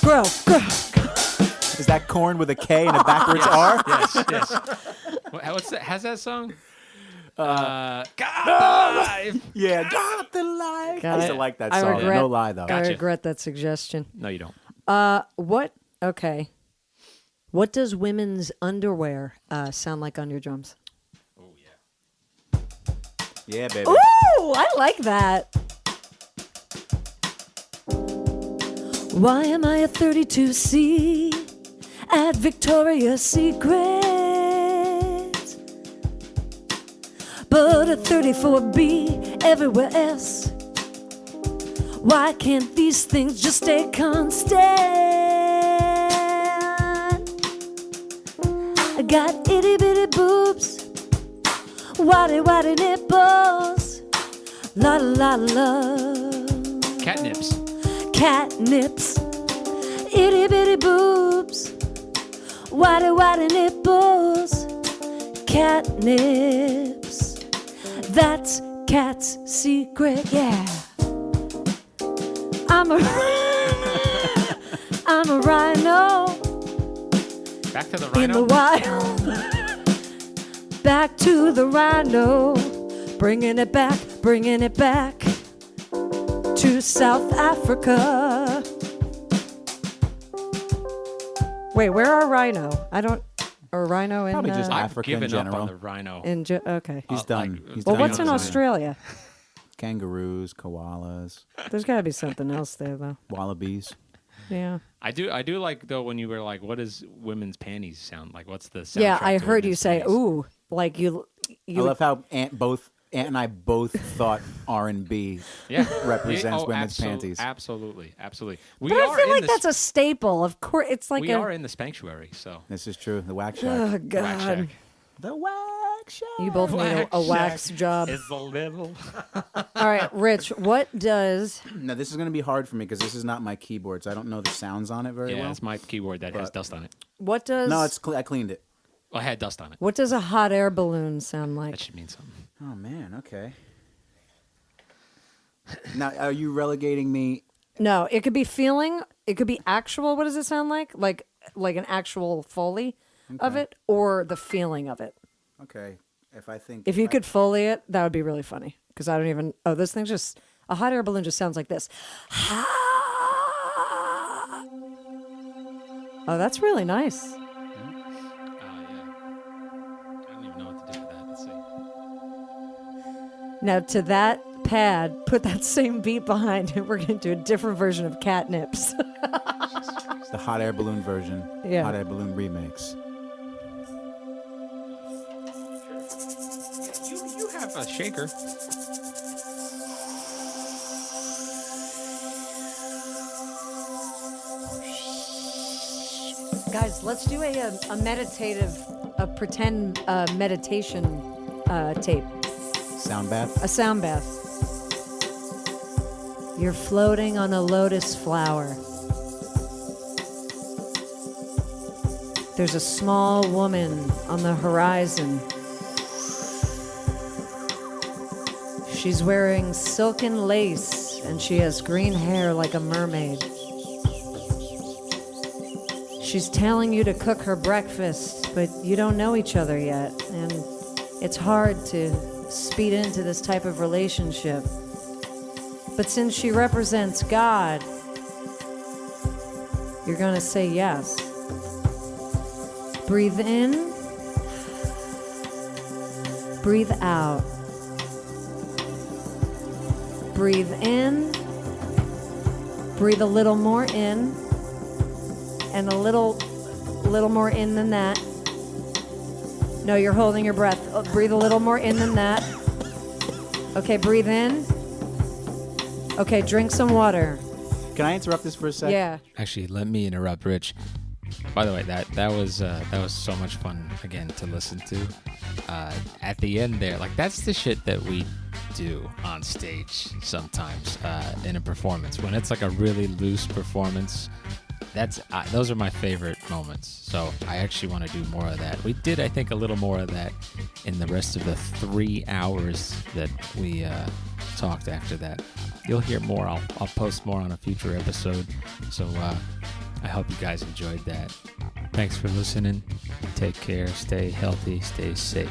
Grow.
Is that corn with a K and a backwards R?
Yes. What's that? Has that song? God alive.
Yeah, got the life.
Got
I used
it.
to like that
I
song.
regret-
No lie, though.
I
Gotcha.
regret that suggestion.
No, you don't.
What? Okay. What does women's underwear sound like on your drums?
Oh yeah.
Yeah, baby.
Ooh, I like that. Why am I a 32C at Victoria's Secret, but a 34B everywhere else? Why can't these things just stay constant? I got itty bitty boobs, whitey nipples, la la la.
Catnips.
Catnips, itty bitty boobs, whitey nipples, catnips. That's cat's secret, yeah. I'm a rhino
Back to the
in
rhino.
the wild. Back to the rhino, bringing it back to South Africa. Wait, where are rhino? I don't. Or rhino in
Probably just
I've
Africa in
given up
general.
on the rhino.
Okay.
He's done.
like-
He's
Well,
done
what's in
with it.
Australia?
Kangaroos, koalas,
There's got to be something else there, though.
wallabies.
Yeah.
I do like though when you were like, what does women's panties sound like? What's the soundtrack
Yeah, I
to
heard you
women's
say,
panties?
"Ooh," like you.
I love how Aunt and I both thought R&B
Yeah,
represents
Oh,
women's panties.
Absolutely. We
But
are
I feel
in
like
the
that's a staple. Of course, it's like
we
a.
are in the sanctuary, so
This is true. The wax shack.
Oh
Wax
God!
shack
The wax shack.
You both need a wax
shack
job.
is a little.
All right, Rich. What does?
Now this is going to be hard for me because this is not my keyboard, so I don't know the sounds on it very
Yeah,
well.
it's my keyboard that has dust on it.
What does?
No, I cleaned it.
Well, I had dust on it.
What does a hot air balloon sound like?
That should mean something.
Oh man, okay. Now, are you relegating me?
No, it could be feeling. It could be actual. What does it sound like? Like an actual Foley of it, or the feeling of it.
Okay, if I think
If you could Foley it, that would be really funny. Because I don't even. Oh, this thing's just a hot air balloon. Just sounds like this. Oh, that's really nice.
Yeah. I don't even know what to do with that. Let's see.
Now to that pad, put that same beat behind it. We're gonna do a different version of Catnips.
the hot air balloon version,
Yeah.
hot air balloon remix.
You have a shaker.
Guys, let's do a meditative, a pretend meditation tape,
Sound bath.
a sound bath. You're floating on a lotus flower. There's a small woman on the horizon. She's wearing silken lace and she has green hair like a mermaid. She's telling you to cook her breakfast, but you don't know each other yet, and it's hard to speed into this type of relationship. But since she represents God, you're gonna say yes. Breathe in, breathe out. Breathe in, breathe a little more in, and a little more in than that. No, you're holding your breath. Breathe a little more in than that. Okay, breathe in. Okay, drink some water.
Can I interrupt this for a sec?
Yeah.
Actually, let me interrupt, Rich. By the way, that was so much fun again to listen to. At the end there, like that's the shit that we do on stage sometimes in a performance when it's like a really loose performance. Those are my favorite moments. So I actually want to do more of that. We did, I think, a little more of that in the rest of the 3 hours that we talked after that. You'll hear more. I'll post more on a future episode. So I hope you guys enjoyed that. Thanks for listening. Take care. Stay healthy. Stay safe.